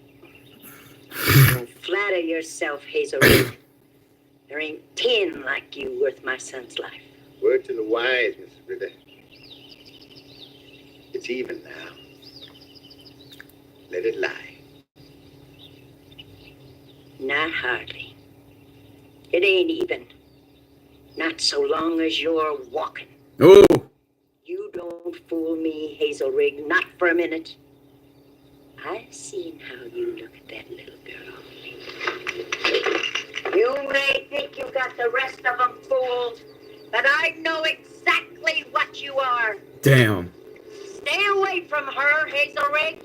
Don't flatter yourself, Hazel. There ain't 10 like you worth my son's life. Word to the wise, Mrs. Ritter. It's even now. Let it lie. Not hardly. It ain't even. Not so long as you're walking. Oh. You don't fool me, Hazel Rig, not for a minute. I've seen how you look at that little girl. You may think you got the rest of them fooled, but I know exactly what you are. Damn. Stay away from her, Hazel Rig.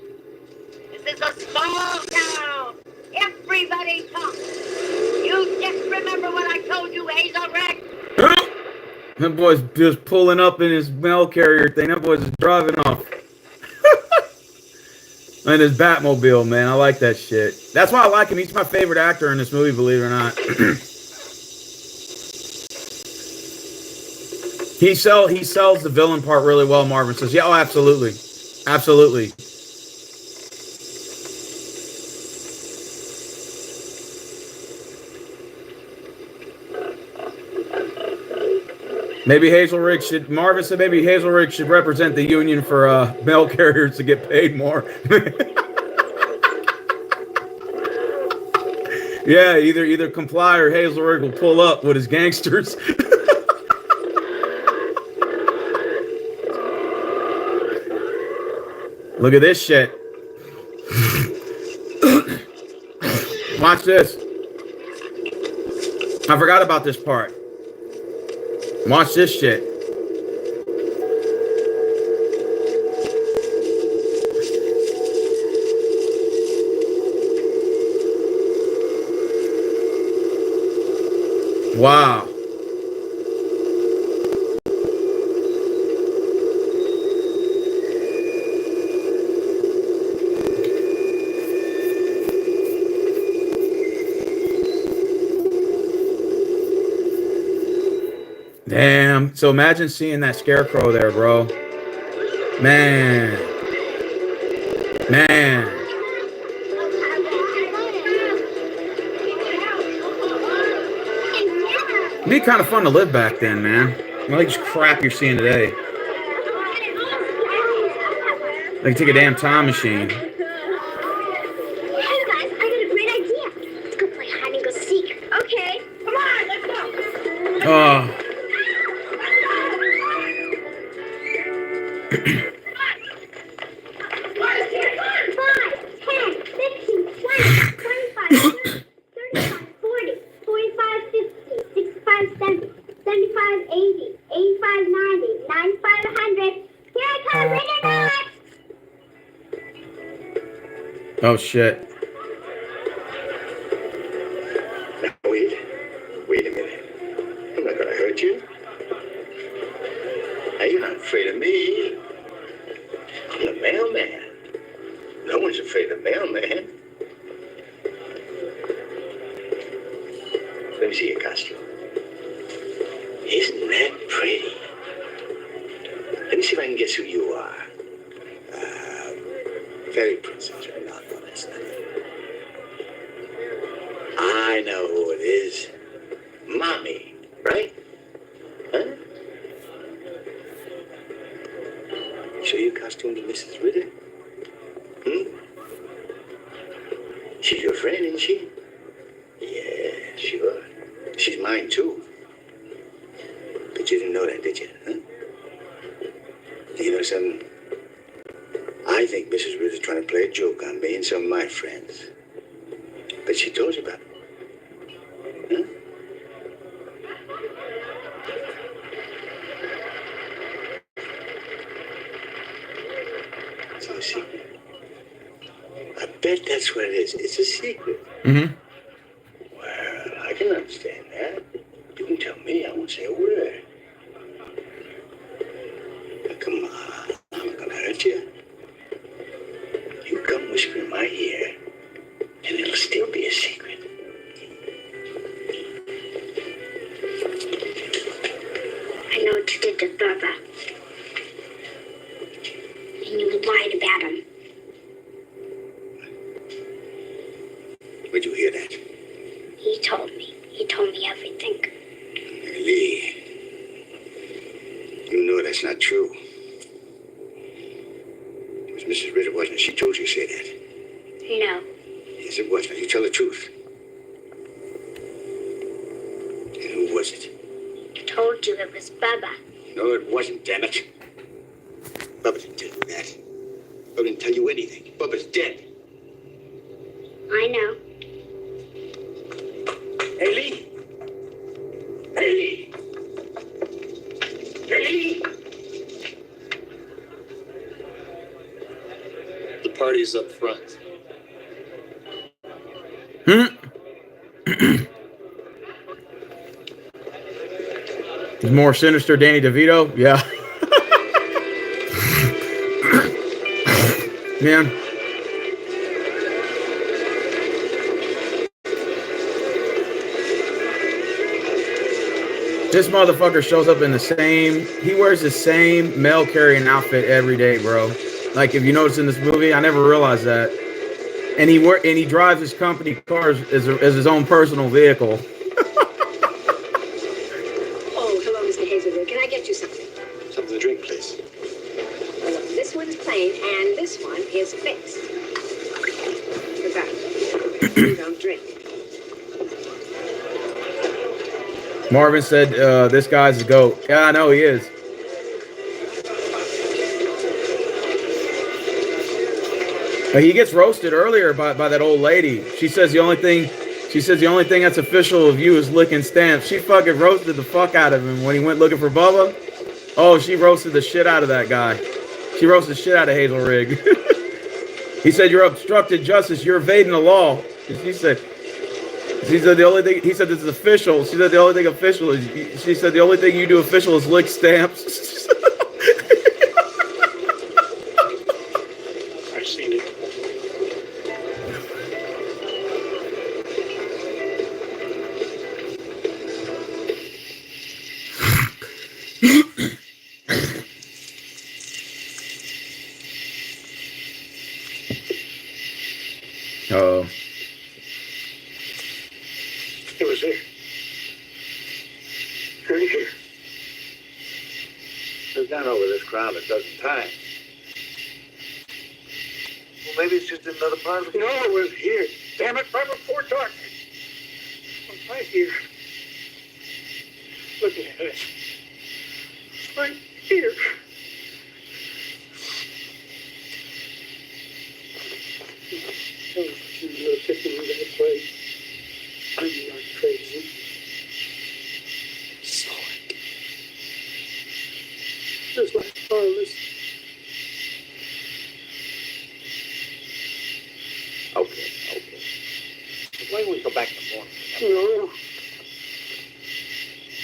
This is a small town. Everybody talks. You just remember what I told you, Hazel Rig. That boy's just pulling up in his mail carrier thing. That boy's just driving off. And his Batmobile, man. I like that shit. That's why I like him. He's my favorite actor in this movie, believe it or not. He sells the villain part really well, Marvin says. Yeah, oh, absolutely. Absolutely. Maybe Hazel Rig should, Marvin said maybe Hazel Rig should represent the union for mail carriers to get paid more. Yeah, either comply or Hazel Rig will pull up with his gangsters. Look at this shit. Watch this. I forgot about this part. Watch this shit. Wow. Damn. So imagine seeing that scarecrow there, bro. Man. Man. It'd be kind of fun to live back then, man. Not like this crap you're seeing today. Like take a damn time machine. Hey guys, I got a great idea. Let's go play hide and go seek. Okay. Come on, let's go. Oh. 100. Here I come, ready or not? Oh shit. Now, wait a minute. I'm not gonna hurt you. Now, you're not afraid of me. I'm the mailman. No one's afraid of the mailman. Let me see your costume. Isn't that pretty? Let me see if I can guess who you are. Fairy princess or not? No, that's not it. I know who it is. Mommy, right? Huh? Show your costume to Mrs. Ritter? She's your friend, isn't she? Yeah, sure. She's mine, too. But you didn't know that, did you? Huh? You know something? I think Mrs. Ritter's trying to play a joke on me and some of my friends. But she told you about it. Huh? It's a secret. I bet that's what it is. It's a secret. Mm-hmm. Well, I can understand that. You can tell me. I won't say a word. Now, come on. I'm not gonna hurt you. You come whisper in my ear, and it'll still be a secret. I know what you did to Bubba. And you lied about him. Where'd you hear that? He told me. He told me everything. Lee, you know that's not true. It was Mrs. Ritter, wasn't it? She told you to say that. No. Yes, it was. Now, you tell the truth. And who was it? I told you it was Bubba. No, it wasn't, damn it. Bubba didn't tell you that. Bubba didn't tell you anything. Bubba's dead. I know. Hey, Lee. Hey, Lee. Hey, Lee. The party's up front. He's more sinister Danny DeVito? Yeah. Man. This motherfucker shows up in the same, he wears the same mail carrying outfit every day, bro. Like if you notice in this movie, I never realized that. And he drives his company cars as his own personal vehicle. Oh, hello, Mr. Hazelwood. Can I get you something? Something to drink, please. Well, look, this one's plain, and this one is fixed. Goodbye. You don't drink. Marvin said, this guy's a goat. Yeah, I know he is. He gets roasted earlier by that old lady. She says the only thing that's official of you is licking stamps. She fucking roasted the fuck out of him when he went looking for Bubba. Oh, she roasted the shit out of that guy. She roasted the shit out of Hazel Rigg. He said, you're obstructed justice. You're evading the law. She said the only thing, he said this is official. She said the only thing official is, she said the only thing you do official is lick stamps. I've seen it. Oh. It was here. Right here. We've gone over this crowd a dozen times. Well, maybe it's just another part of it. No, it was here. Damn it, right before dark. It was right here. Look at it. It's right here. Tell me what you were taking me that way. I'm not crazy. Saw it. Just like Carlos. Okay. Why don't we go back in the morning? No.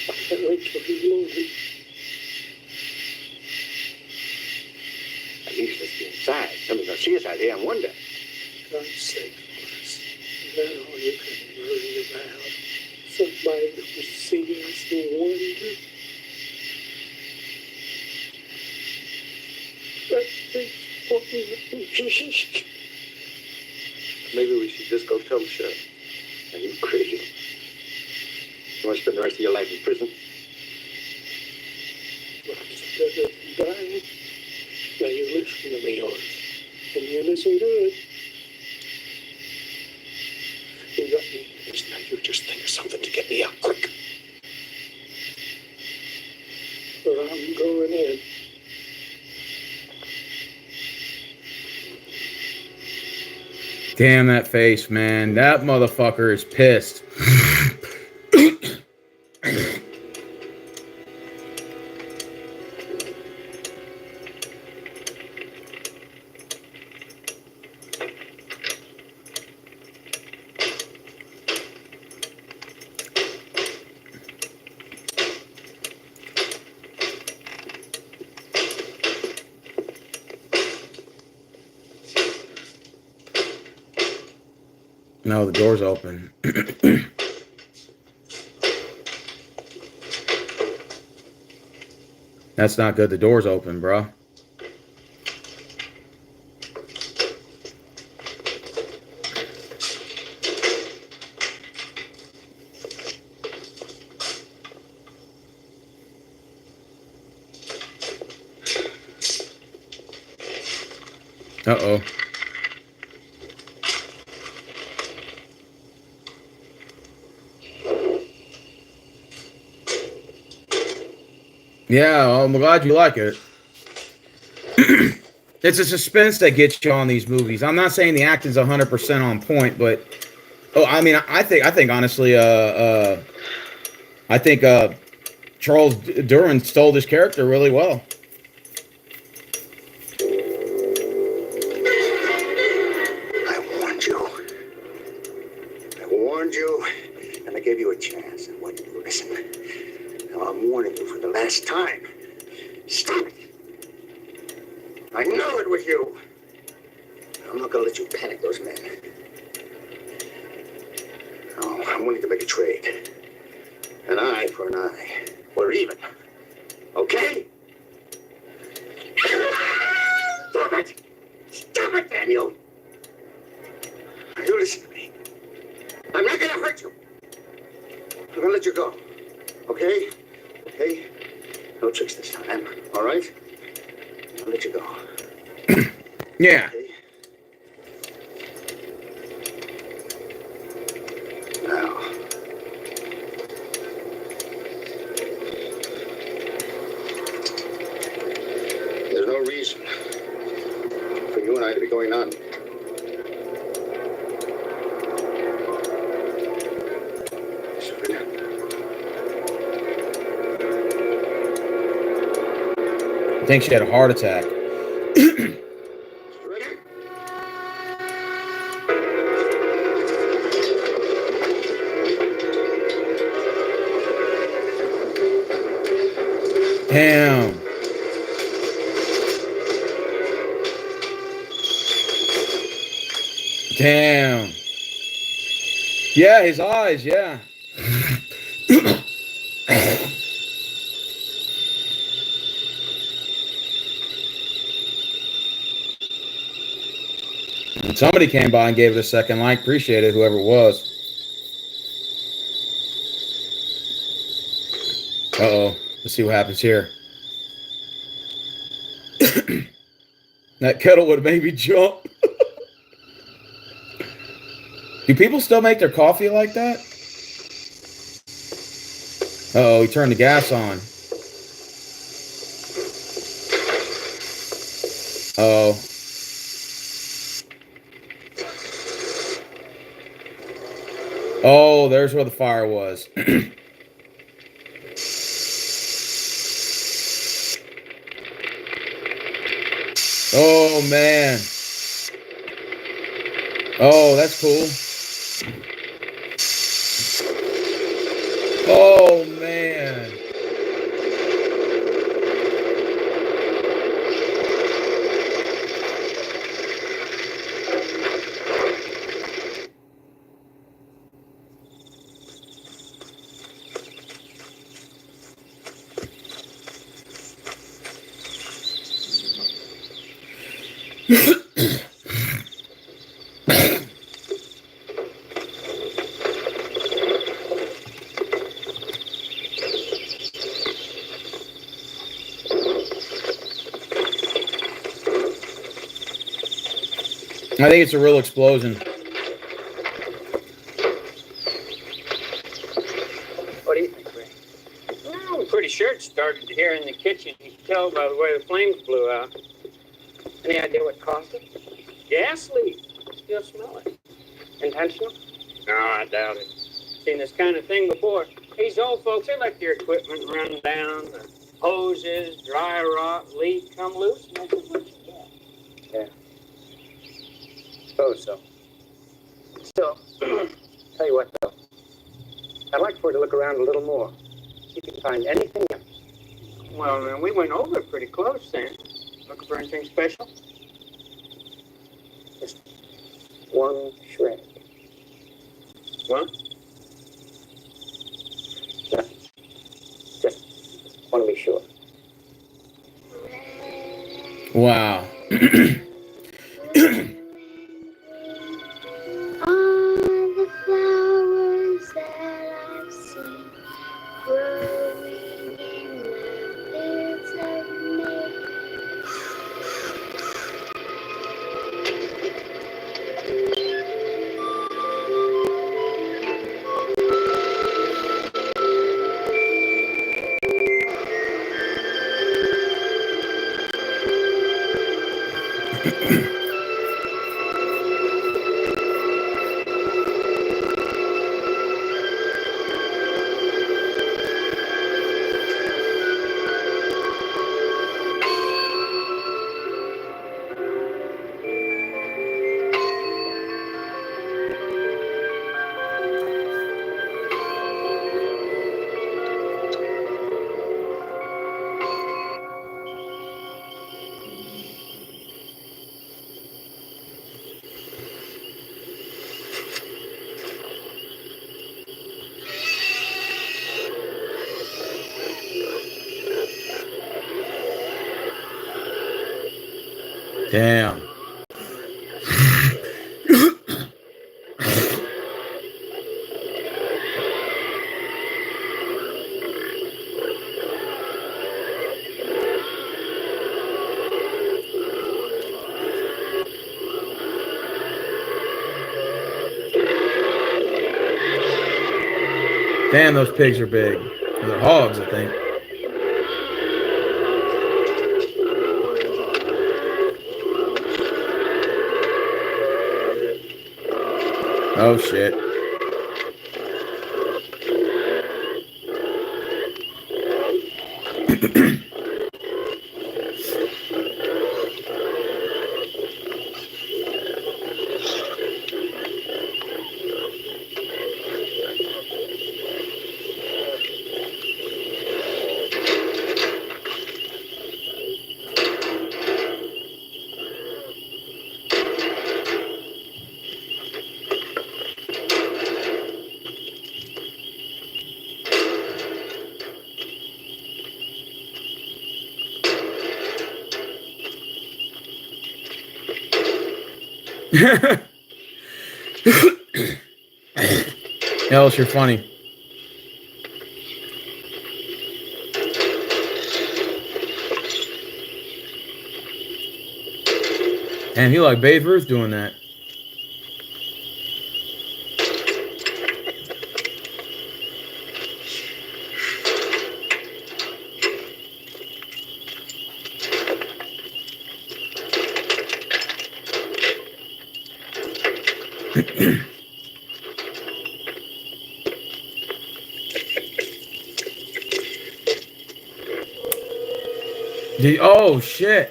I can't wait till he's moving. At least let's get inside. Somebody's gonna see us out here and wonder. God's sake, Horace. Is that all you can worry about? Somebody that will see us and wonder? Maybe we should just go tell the sheriff. Are you crazy? You want to spend the rest of your life in prison? Better than dying. Now you listen to me, Horace. And you listen good. You got me. Now you just think of something to get me out quick. Or I'm going in. Damn that face, man. That motherfucker is pissed. No, the door's open. That's not good. The door's open, bro. Uh-oh. Yeah, I'm glad you like it. It's a suspense that gets you on these movies. I'm not saying the acting's 100% on point, but I mean, I think honestly, I think Charles Duran stole this character really well. I warned you. I warned you, and I gave you a chance. And why didn't you listen? Now I'm warning you for the last time. Stop it. I know it was you. I'm not gonna let you panic those men. No, I'm willing to make a trade. An eye for an eye. We're even. Okay? Stop it! Stop it, Daniel! You listen to me. I'm not gonna hurt you. I'm gonna let you go. Okay? Okay? No tricks this time, all right? I'll let you go. Yeah. Okay? Now. There's no reason for you and I to be going on. I think she had a heart attack. Damn. Damn. Yeah, his eyes, yeah. And somebody came by and gave it a second like. Appreciate it, whoever it was. Uh-oh. Let's see what happens here. That kettle would have made me jump. Do people still make their coffee like that? Uh-oh, he turned the gas on. Uh-oh. Oh, there's where the fire was. Oh, man. Oh, that's cool. Oh, man. I think it's a real explosion. What do you think, Ray? Well, I'm pretty sure it started here in the kitchen. You can tell by the way the flames blew out. Any idea what caused it? Gas leak. Still smell it. Intentional? No, I doubt it. Seen this kind of thing before. These old folks, they let their equipment run down. The hoses, dry rot, leak, come loose, and that's what you get. Yeah. Suppose so. Still, tell you what, though. I'd like for you to look around a little more. See if you can find anything else. Well, man, we went over it pretty close then. Looking for anything special? Just one shred. What? No. Just want to be sure. Wow. All the flowers that I've seen growing in the fields of May. Damn. Damn, those pigs are big. They're hogs, I think. Oh, shit. Ellis, you're funny. And he like Babe Ruth doing that. Oh shit.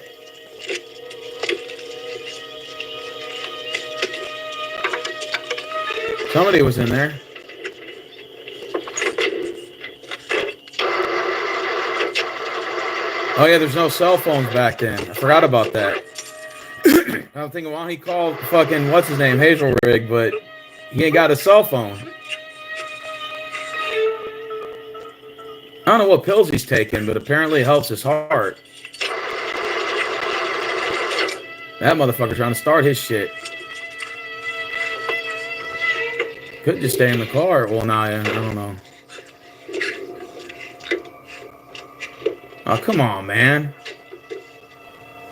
Somebody was in there. Oh yeah, there's no cell phones back then. I forgot about that. I'm thinking, why don't he call fucking what's his name, Hazelrig, but he ain't got a cell phone. I don't know what pills he's taking, but apparently it helps his heart. That motherfucker trying to start his shit. Could just stay in the car. Well, nah, I don't know. Oh, come on, man.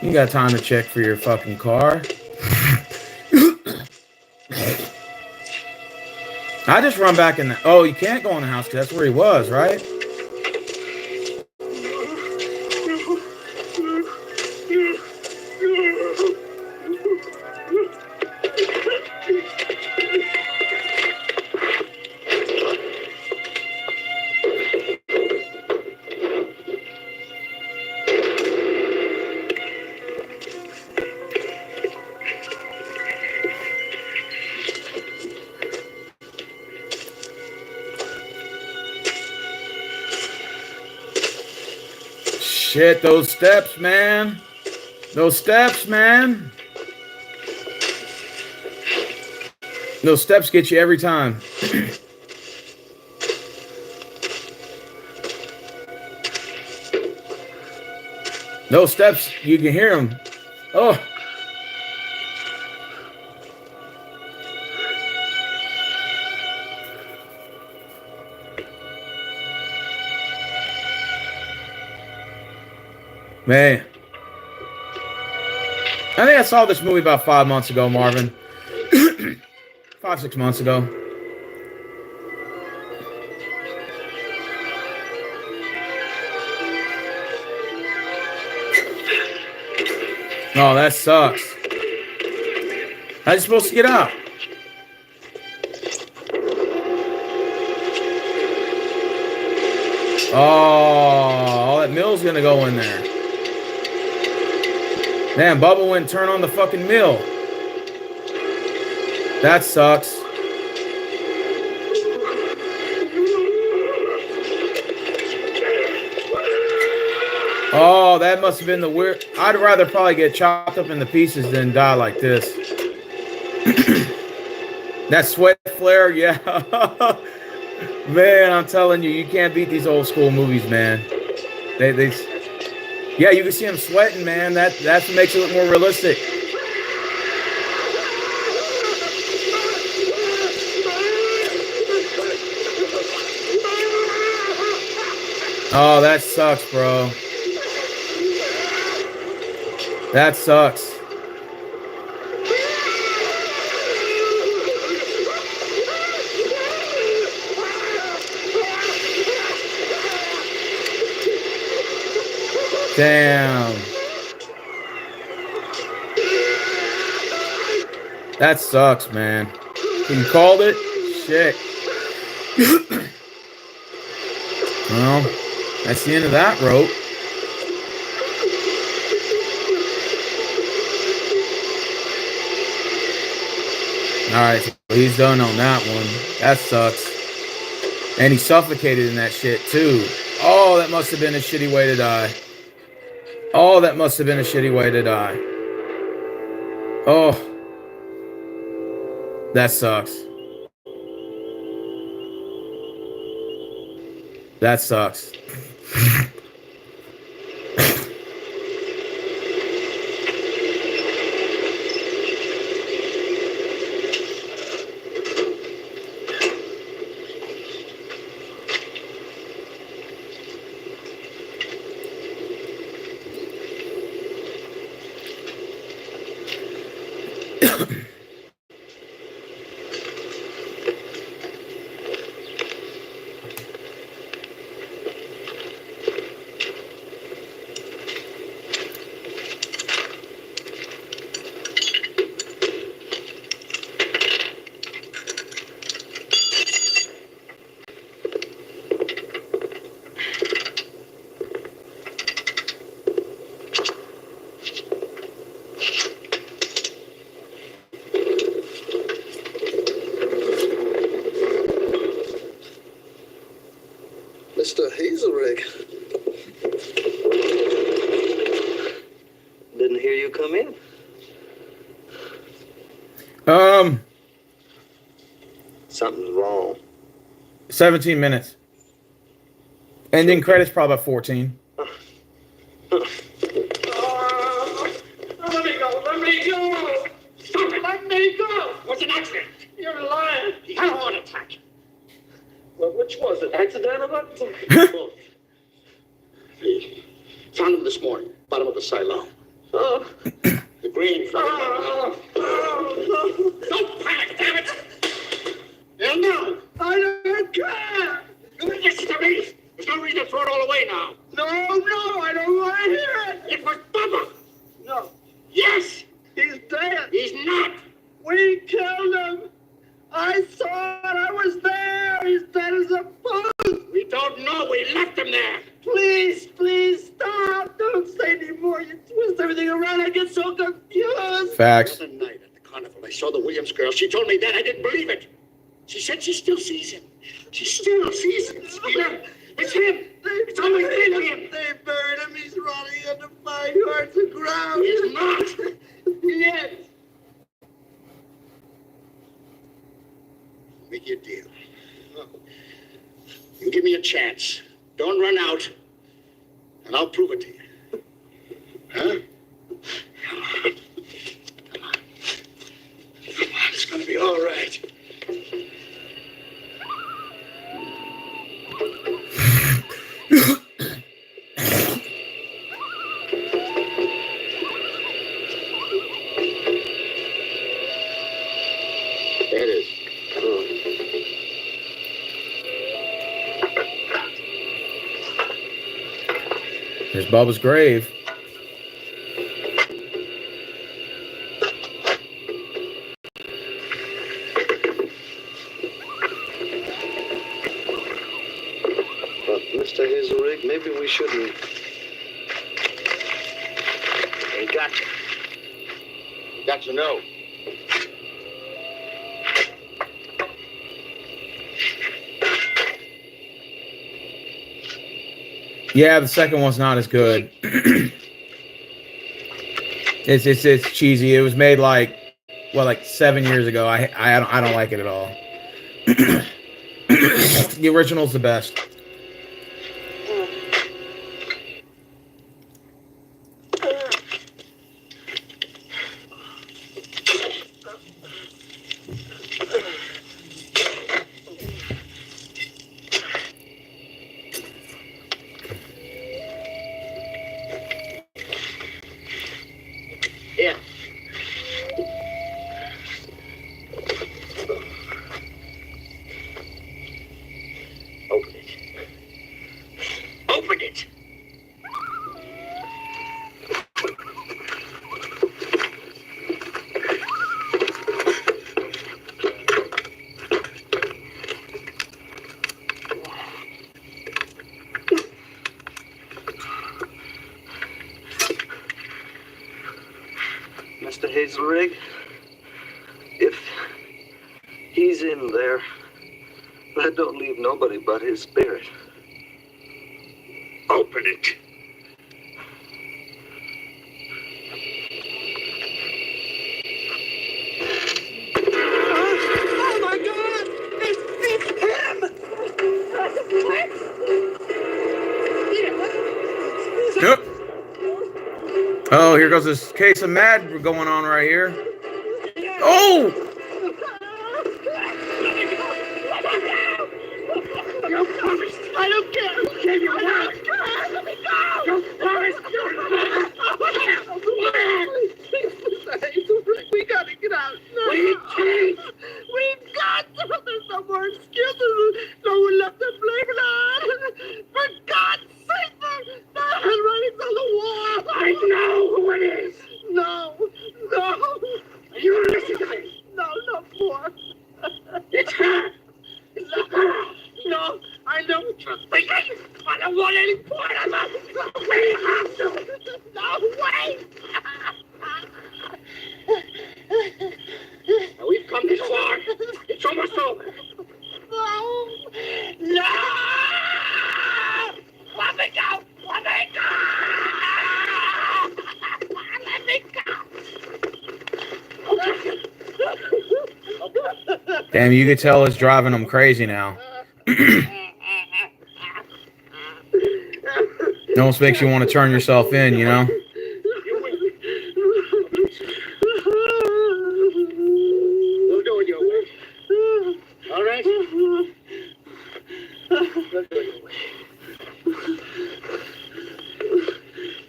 You got time to check for your fucking car. I just run back in the... Oh, you can't go in the house because that's where he was, right? Shit, those steps, man. Those steps, man. Those steps get you every time. Those steps, you can hear them. Oh. Man. I think I saw this movie about 5 months ago, Marvin. 5, 6 months ago. Oh, that sucks. How's he supposed to get out? Oh, all that mill's gonna go in there. Damn, Bubba went and turned on the fucking mill. That sucks. Oh, that must have been the weird... I'd rather probably get chopped up into pieces than die like this. That sweat flare, yeah. Man, I'm telling you, you can't beat these old school movies, man. Yeah, you can see him sweating, man. That's what makes it look more realistic. Oh, that sucks, bro. That sucks. Damn. That sucks, man. You called it? Shit. Well, that's the end of that rope. Alright, so he's done on that one. That sucks. And he suffocated in that shit, too. Oh, that must have been a shitty way to die. Oh, that must have been a shitty way to die. Oh. That sucks. That sucks. Mr. Hazelrig. Didn't hear you come in. Something's wrong. 17 minutes. Ending credits probably about 14. Let me go. Let me go. Stop it. Let me go. What's an accident? You're lying. He had a heart attack. Well, which was it? Accidental? Both. He found him this morning, bottom of the silo. Oh. The green flag. Don't panic, damn it! And now, I don't care. you listen to me. There's no reason to throw it all away now. No, I don't want to hear it. It was Bubba. No, Yes, he's dead. he's not. We killed him. I saw it. I was there. He's dead as a post. We don't know. We left him there. Please stop. Don't say anymore. You twist everything around. I get so confused. Facts. The other night at the carnival, I saw the Williams girl. She told me that. I didn't believe it. She said she still sees him. She still sees him. It's him. It's always been him. They buried him. He's rotting under 5 yards of ground. He's not. Yes. Make you a deal. You give me a chance. Don't run out. And I'll prove it to you. Huh? Come on. Come on. Come on. It's going to be all right. There it is. There's Bubba's grave. Mr. Hazelrig, maybe we shouldn't. Hey, gotcha. Got to know. Yeah, the second one's not as good. It's cheesy. It was made like 7 years ago. I don't like it at all. The original's the best. Here. Open it. Open it! Mr. Hazelrig, if he's in there, that don't leave nobody but his spirit. Open it. Oh my God! It's him! Yep. Oh, here goes this case of mad going on right here. Oh! You promised. I don't care. You gave your word. Let me go. You promised. We gotta get out We can't. We've got to. There's no more excuses. No one left to blame it on. For God's sake, the handwriting's on the wall. I know who it is. No. You listen to me. No, more. It's her. It's the girl. No, I know what you're thinking. I don't want any part of it. We have to. No, wait. Now we've come this far. It's almost over. No! Let me go! Let me go! Damn, you could tell it's driving him crazy now. It almost makes you want to turn yourself in, you know? We'll do it your way. All right? We'll do it your way.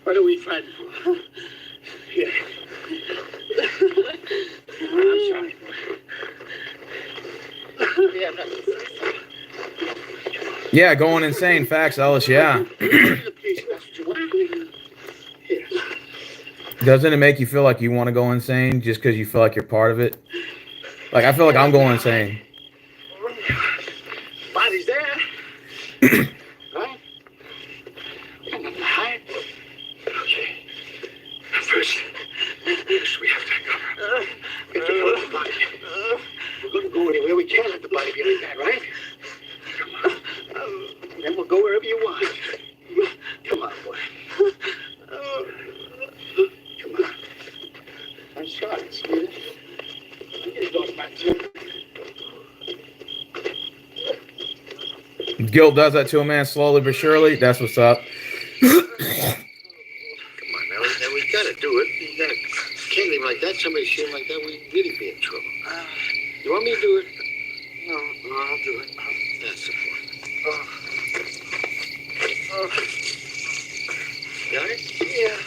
What are we fighting for? Yeah. I'm sorry. We have nothing to fight for. Yeah, going insane. Facts, Ellis, yeah. Doesn't it make you feel like you want to go insane just because you feel like you're part of it? Like, I feel like I'm going insane. Body's there. Right? Hide. Okay. First, we have to cover. We have to cover the body. We're going to go anywhere we can. Let the body be like that, right? Come on. Then we'll go wherever you want. Come on, boy. Come on. I'm sorry, sweetie. It goes back to Guilt does that to a man slowly but surely. That's what's up. Come on, now we gotta do it. You can't leave him like that. Somebody see him like that, we'd really be in trouble. You want me to do it? No, I'll do it. That's the point. Got it? Yeah.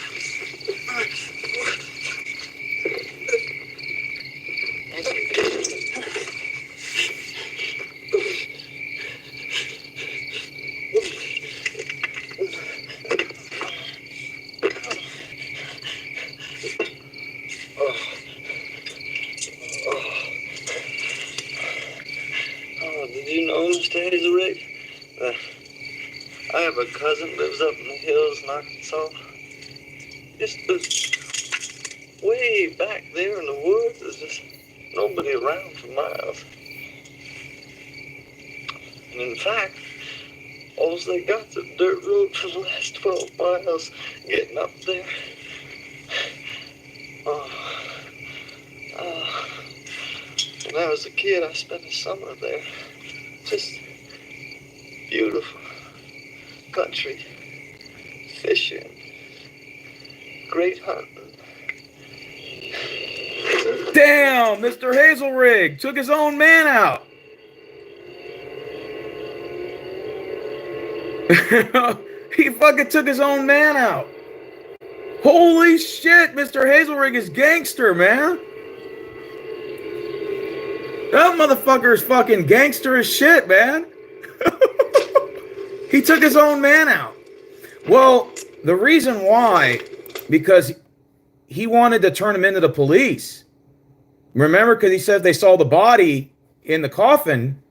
Did you know, Mr. Hazelrig? I have a cousin lives up in the hills in Arkansas. Just way back there in the woods, there's just nobody around for miles. And in fact, all they got's a dirt road for the last 12 miles getting up there. When I was a kid, I spent a summer there. Just beautiful country, fishing, great hunting. Damn, Mr. Hazelrig took his own man out. He fucking took his own man out. Holy shit, Mr. Hazelrig is gangster, man. That motherfucker is fucking gangster as shit, man. He took his own man out. Well, the reason why, because he wanted to turn him into the police. Remember, because he said they saw the body in the coffin,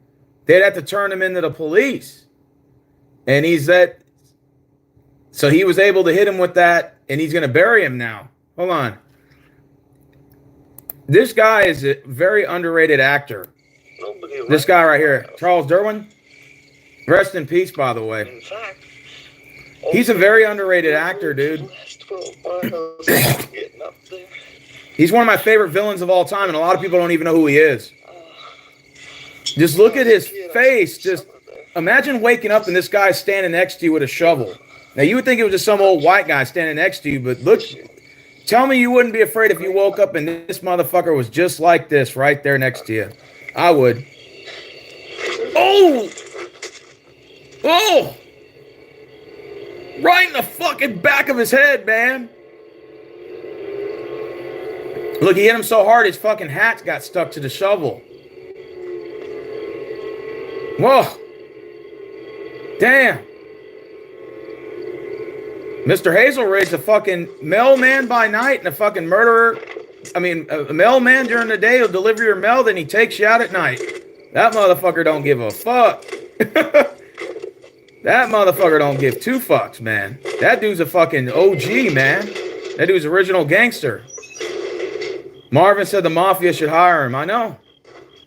they'd have to turn him into the police. And he's that. So he was able to hit him with that, and he's going to bury him now. Hold on. This guy is a very underrated actor. This guy right here, Charles Derwin. Rest in peace, by the way. In fact, he's a very underrated actor, dude. He's one of my favorite villains of all time, and a lot of people don't even know who he is. Just look at his face. Just imagine waking up and this guy's standing next to you with a shovel. Now, you would think it was just some old white guy standing next to you, but look, tell me you wouldn't be afraid if you woke up and this motherfucker was just like this right there next to you. I would. Oh! Oh! Right in the fucking back of his head, man. Look, he hit him so hard his fucking hat got stuck to the shovel. Whoa. Damn. Mr. Hazelrig's a fucking mailman by night and a fucking murderer. I mean, a mailman during the day will deliver your mail, then he takes you out at night. That motherfucker don't give a fuck. That motherfucker don't give two fucks, man. That dude's a fucking OG, man. That dude's original gangster. Marvin said the mafia should hire him. I know.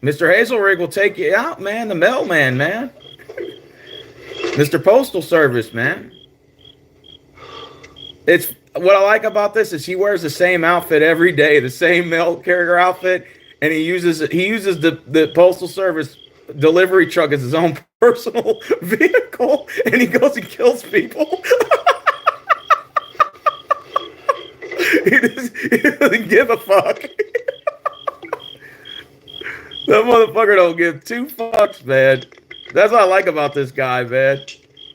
Mr. Hazelrig will take you out, man. The mailman, man. Mr. Postal Service, man. It's what I like about this is he wears the same outfit every day, the same mail carrier outfit, and he uses the Postal Service delivery truck as his own personal vehicle, and he goes and kills people. He doesn't give a fuck. That motherfucker don't give two fucks, man. That's what I like about this guy, man.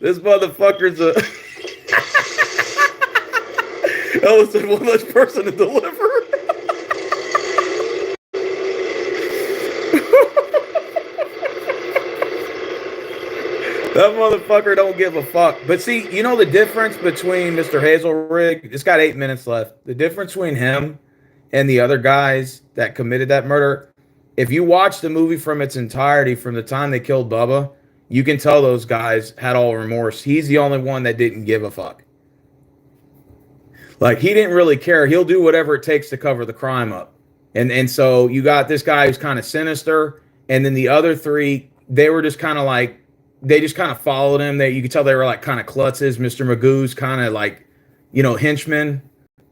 This motherfucker's a Ella said one less person to deliver. That motherfucker don't give a fuck. But see, you know the difference between Mr. Hazelrig? It's got 8 minutes left. The difference between him and the other guys that committed that murder, if you watch the movie from its entirety, from the time they killed Bubba, you can tell those guys had all remorse. He's the only one that didn't give a fuck. Like, he didn't really care. He'll do whatever it takes to cover the crime up. And so you got this guy who's kind of sinister, and then the other three, they were just kind of like, they just kind of followed him. You could tell they were like kind of klutzes. Mr. Magoo's kind of like, you know, henchmen.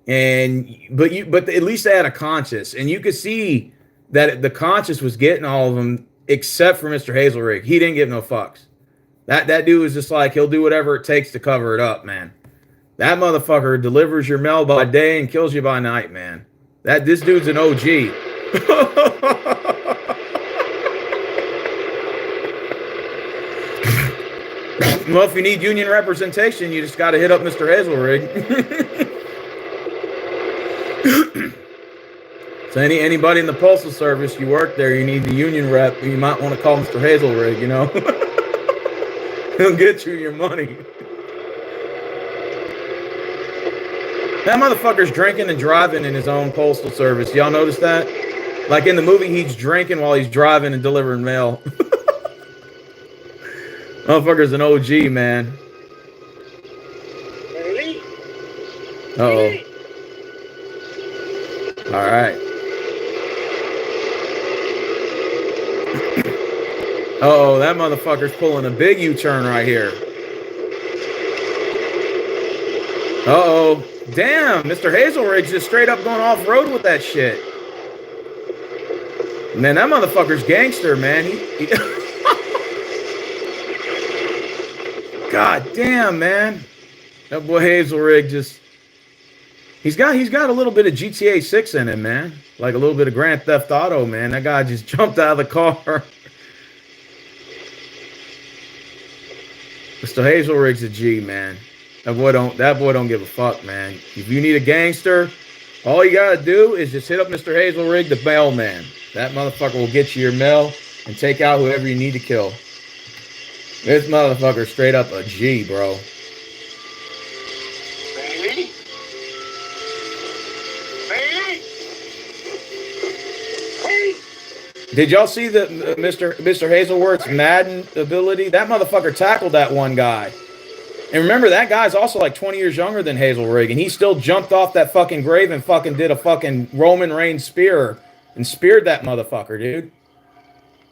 But at least they had a conscience, and you could see that the conscience was getting all of them except for Mr. Hazelrig. He didn't give no fucks. That dude was just like, he'll do whatever it takes to cover it up, man. That motherfucker delivers your mail by day and kills you by night, man. This dude's an OG. Well, if you need union representation, you just got to hit up Mr. Hazelrig. So anybody in the Postal Service, you work there, you need the union rep, you might want to call Mr. Hazelrig, you know. He'll get you your money. That motherfucker's drinking and driving in his own Postal Service. Y'all notice that? Like in the movie, he's drinking while he's driving and delivering mail. Motherfucker's an OG, man. Uh-oh. All right. Uh-oh, that motherfucker's pulling a big U-turn right here. Uh-oh. Damn, Mr. Hazelrig's just straight up going off-road with that shit. Man, that motherfucker's gangster, man. He God damn, man. That boy Hazelrig just... He's got a little bit of GTA 6 in him, man. Like a little bit of Grand Theft Auto, man. That guy just jumped out of the car. Mr. Hazelrig's a G, man. That boy don't give a fuck, man. If you need a gangster, all you gotta do is just hit up Mr. Hazelrig, the mailman. That motherfucker will get you your mail and take out whoever you need to kill. This motherfucker straight up a G, bro. Baby? Baby? Hey! Did y'all see the Mr. Hazelworth's Madden ability? That motherfucker tackled that one guy. And remember, that guy's also like 20 years younger than Hazelrig, and he still jumped off that fucking grave and fucking did a fucking Roman Reigns spear and speared that motherfucker, dude.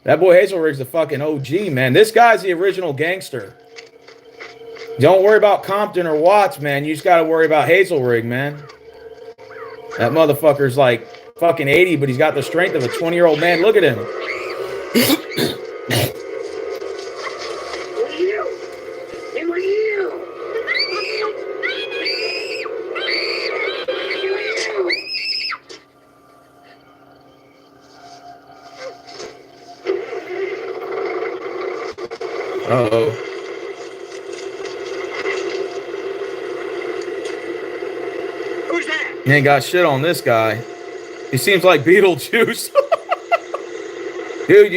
That boy Hazelrig's the fucking OG, man. This guy's the original gangster. Don't worry about Compton or Watts, man. You just got to worry about Hazelrig, man. That motherfucker's like fucking 80, but he's got the strength of a 20-year-old man. Look at him. Uh-oh. Who's that? You ain't got shit on this guy. He seems like Beetlejuice. Dude,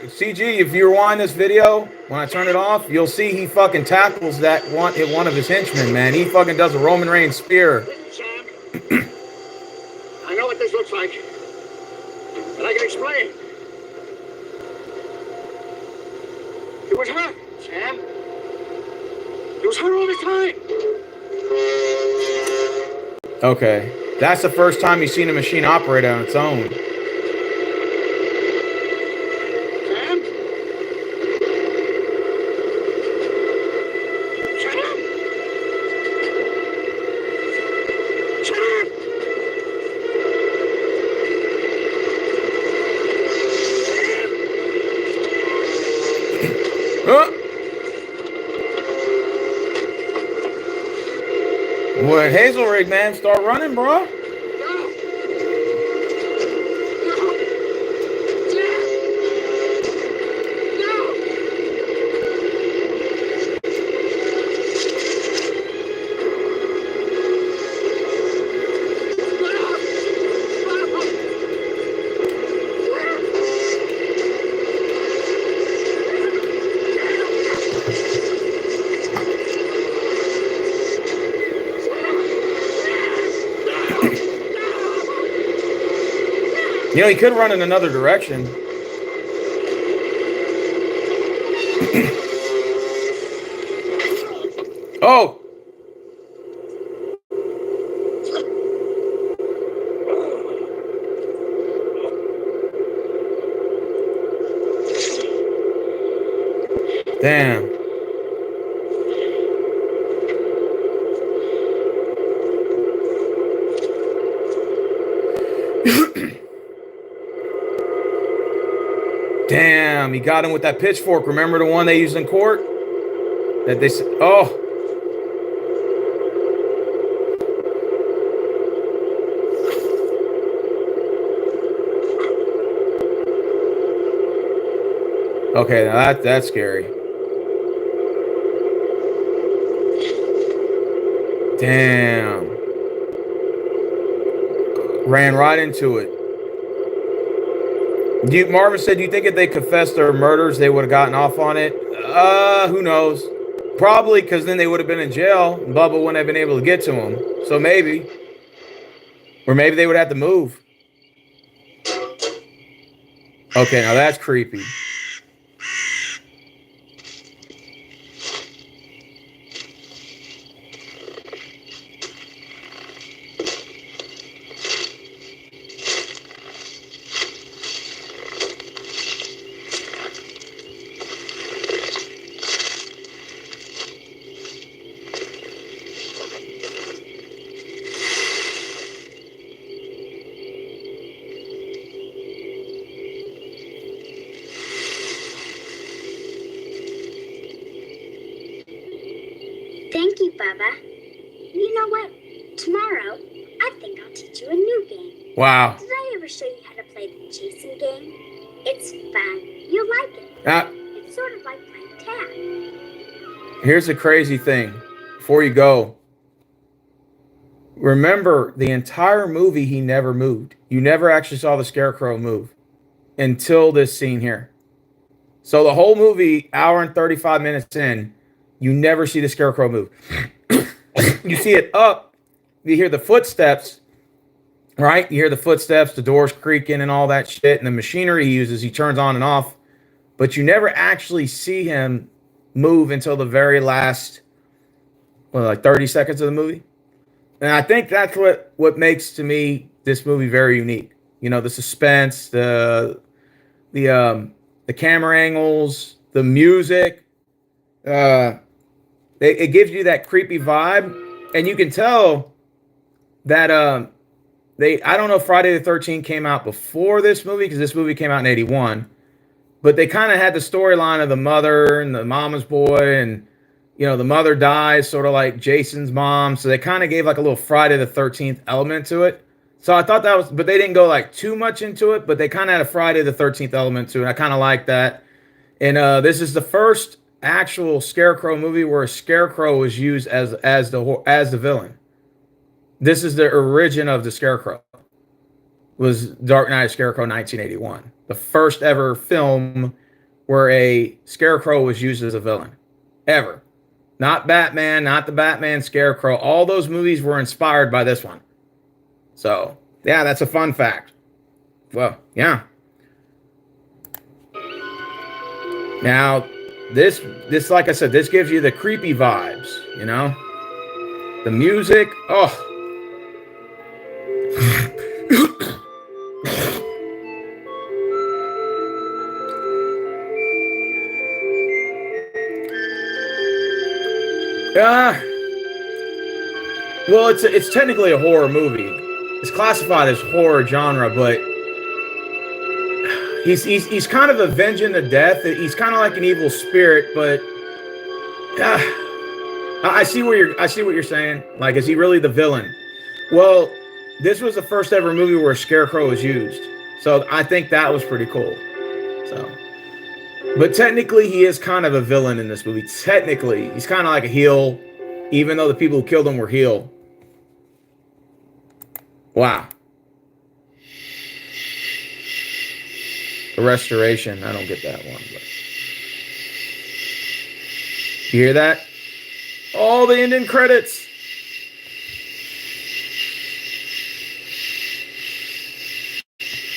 CG, if you rewind this video, when I turn it off, you'll see he fucking tackles that one of his henchmen, man. He fucking does a Roman Reigns spear. Sam, I know what this looks like, and I can explain. It was her, Sam. It was her all the time. Okay. That's the first time you've seen a machine operate on its own. Sam? Sam? Huh? What, Hazelrig, man, start running, bro. You know, he could run in another direction. Oh! Damn. Damn, he got him with that pitchfork. Remember the one they used in court? That they said, oh. Okay, now that's scary. Damn. Ran right into it. Marvin said, do you think if they confessed their murders, they would have gotten off on it? Who knows? Probably, because then they would have been in jail. And Bubba wouldn't have been able to get to him. So maybe. Or maybe they would have to move. Okay, now that's creepy. Thank you, Bubba. You know what? Tomorrow, I think I'll teach you a new game. Wow. Did I ever show you how to play the chasing game? It's fun. You'll like it. It's sort of like playing tag. Here's the crazy thing. Before you go, remember the entire movie he never moved. You never actually saw the Scarecrow move until this scene here. So the whole movie, hour and 35 minutes in, you never see the Scarecrow move. You see it up. You hear the footsteps, right? You hear the footsteps, the doors creaking and all that shit. And the machinery he uses, he turns on and off. But you never actually see him move until the very last, like 30 seconds of the movie. And I think that's what makes, to me, this movie very unique. You know, the suspense, the camera angles, the music. It gives you that creepy vibe, and you can tell that I don't know if Friday the 13th came out before this movie, because this movie came out in 81, but they kind of had the storyline of the mother and the mama's boy, and you know, the mother dies sort of like Jason's mom, so they kind of gave like a little Friday the 13th element to it. So I thought that was, but they didn't go like too much into it, but they kind of had a Friday the 13th element to it. I kind of like that. And this is the first actual Scarecrow movie where a Scarecrow was used as the villain. This is the origin of the Scarecrow. was Dark Knight of Scarecrow 1981. The first ever film where a scarecrow was used as a villain. Ever. Not Batman, not the Batman Scarecrow. All those movies were inspired by this one. So, yeah, that's a fun fact. Well, yeah. Now, this like I said, this gives you the creepy vibes, you know? The music, oh. Well, it's technically a horror movie. It's classified as horror genre, but he's kind of avenging the death. He's kind of like an evil spirit, but I see what you're saying. Like, is he really the villain? Well, this was the first ever movie where a scarecrow was used, so I think that was pretty cool. So, but technically, he is kind of a villain in this movie. Technically, he's kind of like a heel, even though the people who killed him were heel. Wow. The restoration. I don't get that one. But. You hear that? Oh, the ending credits.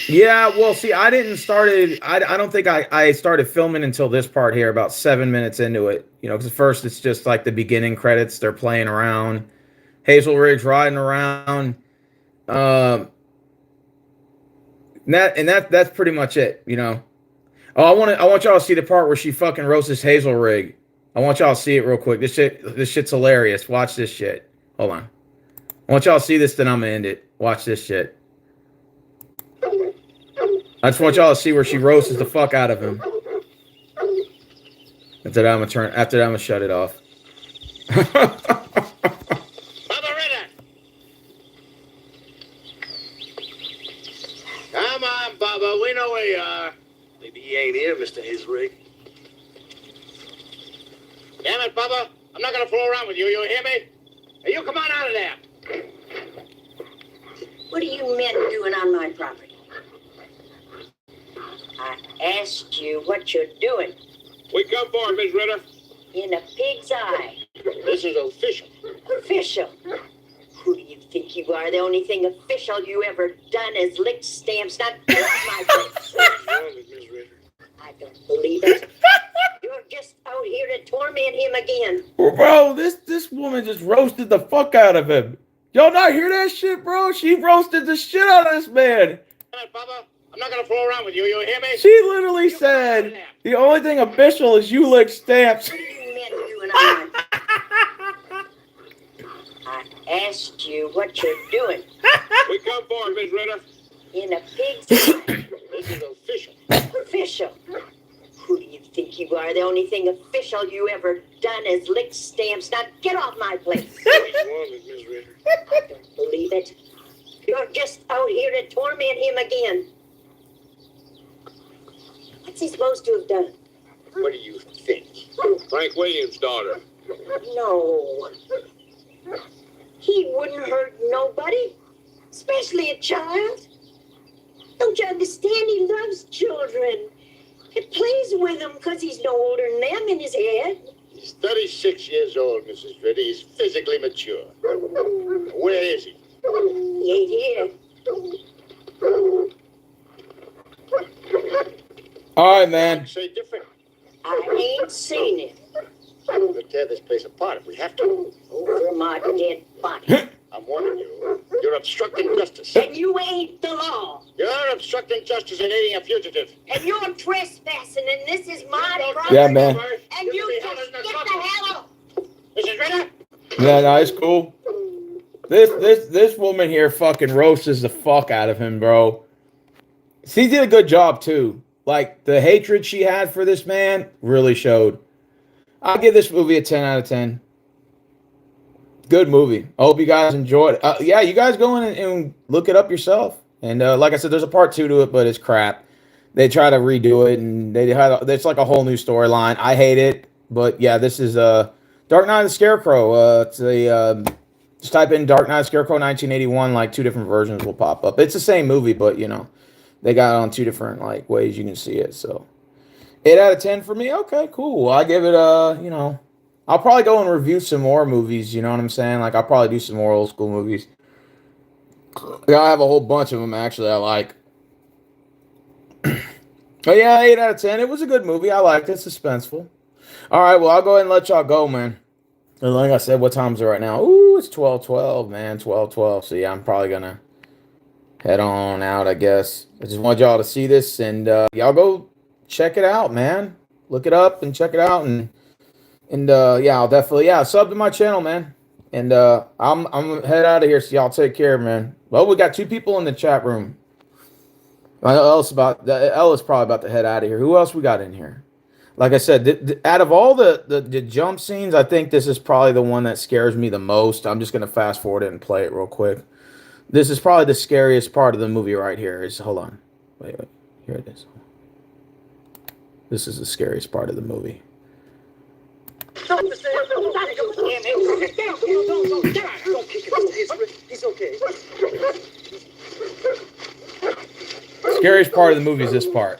Yeah, well, see, I didn't start it. I don't think I started filming until this part here, about 7 minutes into it. You know, because at first it's just like the beginning credits. They're playing around. Hazel Ridge riding around. That's pretty much it, you know. Oh, I want y'all to see the part where she fucking roasts this Hazel Rig. I want y'all to see it real quick. This shit's hilarious. Watch this shit. Hold on. I want y'all to see this, then I'm gonna end it. Watch this shit. I just want y'all to see where she roasts the fuck out of him. After that, I'm gonna shut it off. Come on, Bubba. We know where you are. Maybe he ain't here, Mr. Hazelrig. Damn it, Bubba. I'm not going to fool around with you. You hear me? Hey, you come on out of there. What are you men doing on my property? I asked you what you're doing. We come for it, Miss Ritter. In a pig's eye. This is official. Official? Who do you think you are? The only thing official you ever done is lick stamps, not get off my place. What's wrong with Miss Ritter? I don't believe it. You're just out here to torment him again. Bro, this woman just roasted the fuck out of him. Y'all not hear that shit, bro? She roasted the shit out of this man. Bubba, I'm not gonna fool around with you. You hear me? She literally said the only thing official is you lick stamps. What are you men doing on my I asked you what you're doing. We come for it, Miss Ritter. In a pig's eye. This is official. Official? Who do you think you are? The only thing official you ever done is lick stamps, not get off my place. What's wrong with Miss Ritter? I don't believe it. You're just out here to torment him again. What's he supposed to have done? What do you think? Frank Williams' daughter. No. He wouldn't hurt nobody, especially a child. Don't you understand? He loves children. He plays with them because he's no older than them in his head. He's 36 years old, Mrs. Ritter. He's physically mature. Where is he? He ain't here. All right, man. Say different. I ain't seen him. We'll tear this place apart if we have to. Over my dead body. I'm warning you. You're obstructing justice. And you ain't the law. You're obstructing justice and aiding a fugitive. And you're trespassing, and this is my property. Yeah, man. And you just get the hell out. Mrs. Ritter? Yeah, no, it's cool. This woman here fucking roasts the fuck out of him, bro. She did a good job too. Like, the hatred she had for this man really showed. I'll give this movie a 10 out of 10. Good movie. I hope you guys enjoyed it. Yeah, you guys go in and look it up yourself. And like I said, there's a part 2 to it, but it's crap. They try to redo it, and it's like a whole new storyline. I hate it, but yeah, this is Dark Knight of the Scarecrow. It's a Just type in Dark Knight Scarecrow 1981, like 2 different versions will pop up. It's the same movie, but you know, they got it on 2 different like ways you can see it. So 8 out of 10 for me. Okay, cool. I give it you know, I'll probably go and review some more movies, you know what I'm saying? Like I'll probably do some more old school movies. Yeah, I have a whole bunch of them actually I like. But yeah, 8 out of 10. It was a good movie. I liked it. Suspenseful. All right, well, I'll go ahead and let y'all go, man. And like I said, what time is it right now? Ooh, it's 12:12, man. 12:12. So yeah, I'm probably gonna head on out, I guess. I just want y'all to see this and y'all go check it out, man. Look it up and check it out and yeah, I'll definitely sub to my channel, man. And I'm gonna head out of here, so y'all take care, man. Well, we got 2 people in the chat room. Ellis probably about to head out of here. Who else we got in here? Like I said, out of all the jump scenes, I think this is probably the one that scares me the most. I'm just gonna fast forward it and play it real quick. This is probably the scariest part of the movie right here. Hold on, wait, here it is. This is the scariest part of the movie. Don't kick him. He's okay. Scariest part of the movie is this part.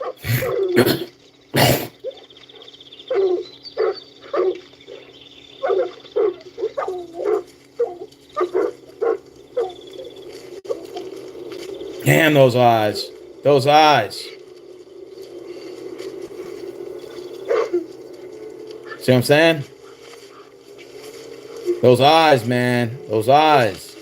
Damn, those eyes. Those eyes. See what I'm saying? Those eyes, man. Those eyes.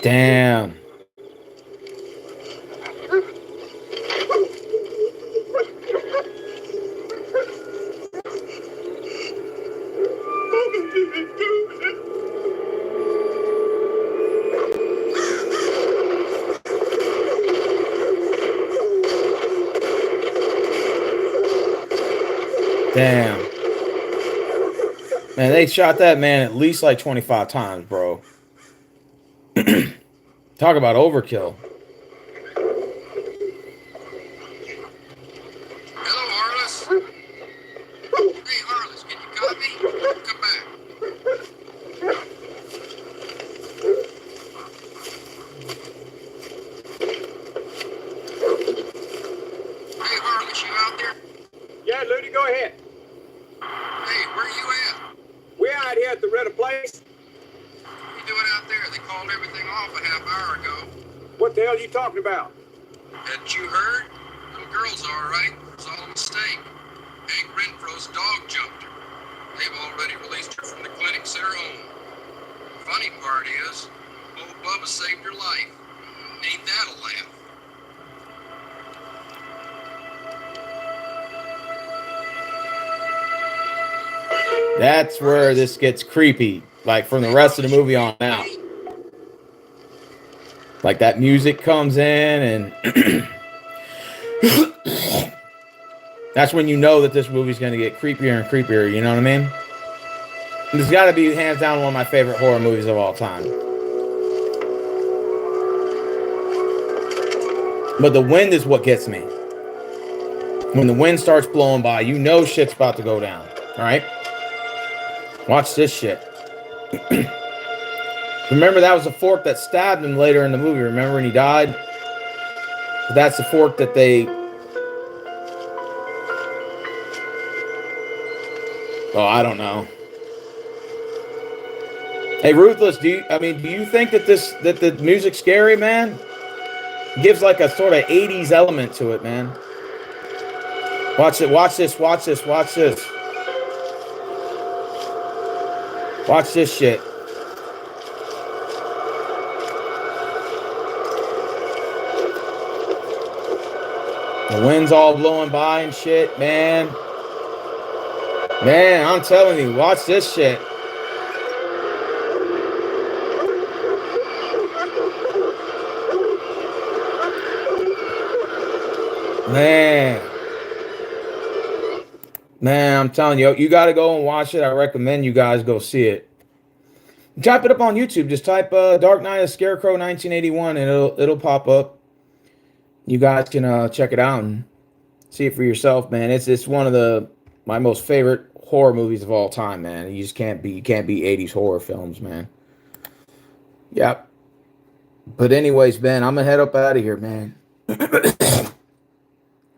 Damn. Damn. Man, they shot that man at least like 25 times, bro. Talk about overkill. Hello, Harless. Hey, Harless, can you copy? Come back. Hey, Harless, you out there? Yeah, Ludi, go ahead. Hey, where you at? We're out here at the Ritter Place. What you doing out there? They called everything off a half hour ago. What the hell are you talking about? Hadn't you heard? Little girl's all right. It's all a mistake. Hank Renfro's dog jumped her. They've already released her from the clinic, sent her home. Funny part is, old Bubba saved her life. Ain't that a laugh? That's where this gets creepy. Like from the rest of the movie on out. Like that music comes in and that's when you know that this movie's going to get creepier and creepier. You know what I mean? And it's got to be hands down one of my favorite horror movies of all time. But the wind is what gets me. When the wind starts blowing by, you know shit's about to go down. All right? Watch this shit. Remember, that was the fork that stabbed him later in the movie. Remember when he died? That's the fork that they... Oh, I don't know. Hey, Ruthless, do you think that the music's scary, man? It gives like a sort of 80s element to it, man. Watch it. Watch this. Watch this. Watch this. Watch this shit. The wind's all blowing by and shit, man. Man, I'm telling you, watch this shit. Man. Man, I'm telling you, you got to go and watch it. I recommend you guys go see it. Type it up on YouTube. Just type Dark Knight of Scarecrow 1981 and it'll pop up. You guys can check it out and see it for yourself, man. It's one of my most favorite horror movies of all time, man. You just can't beat 80s horror films, man. Yep. But anyways, man, I'm gonna head up out of here, man.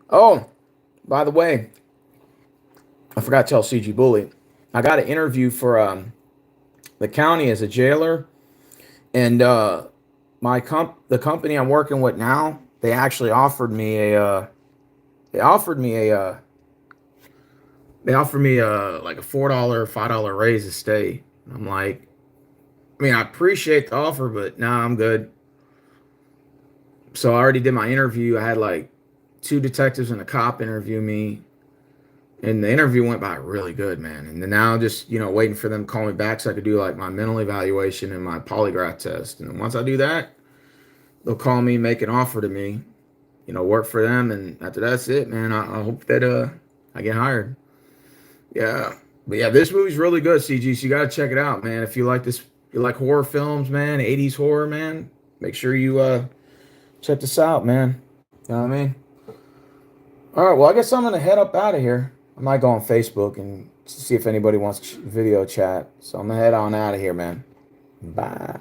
Oh, by the way, I forgot to tell CG Bully. I got an interview for the county as a jailer, and the company I'm working with now, they actually offered me a like a $4, $5 raise to stay. I'm like, I mean, I appreciate the offer, but nah, I'm good. So I already did my interview. I had like 2 detectives and a cop interview me, and the interview went by really good, man. And then now just, waiting for them to call me back so I could do like my mental evaluation and my polygraph test. And once I do that, they'll call me, make an offer to me, work for them. And after that's it, man, I hope that I get hired. Yeah. But yeah, this movie's really good, CG. So you got to check it out, man. If you like this, you like horror films, man, 80s horror, man, make sure you check this out, man. You know what I mean? All right, well, I guess I'm going to head up out of here. I might go on Facebook and see if anybody wants video chat. So I'm going to head on out of here, man. Bye.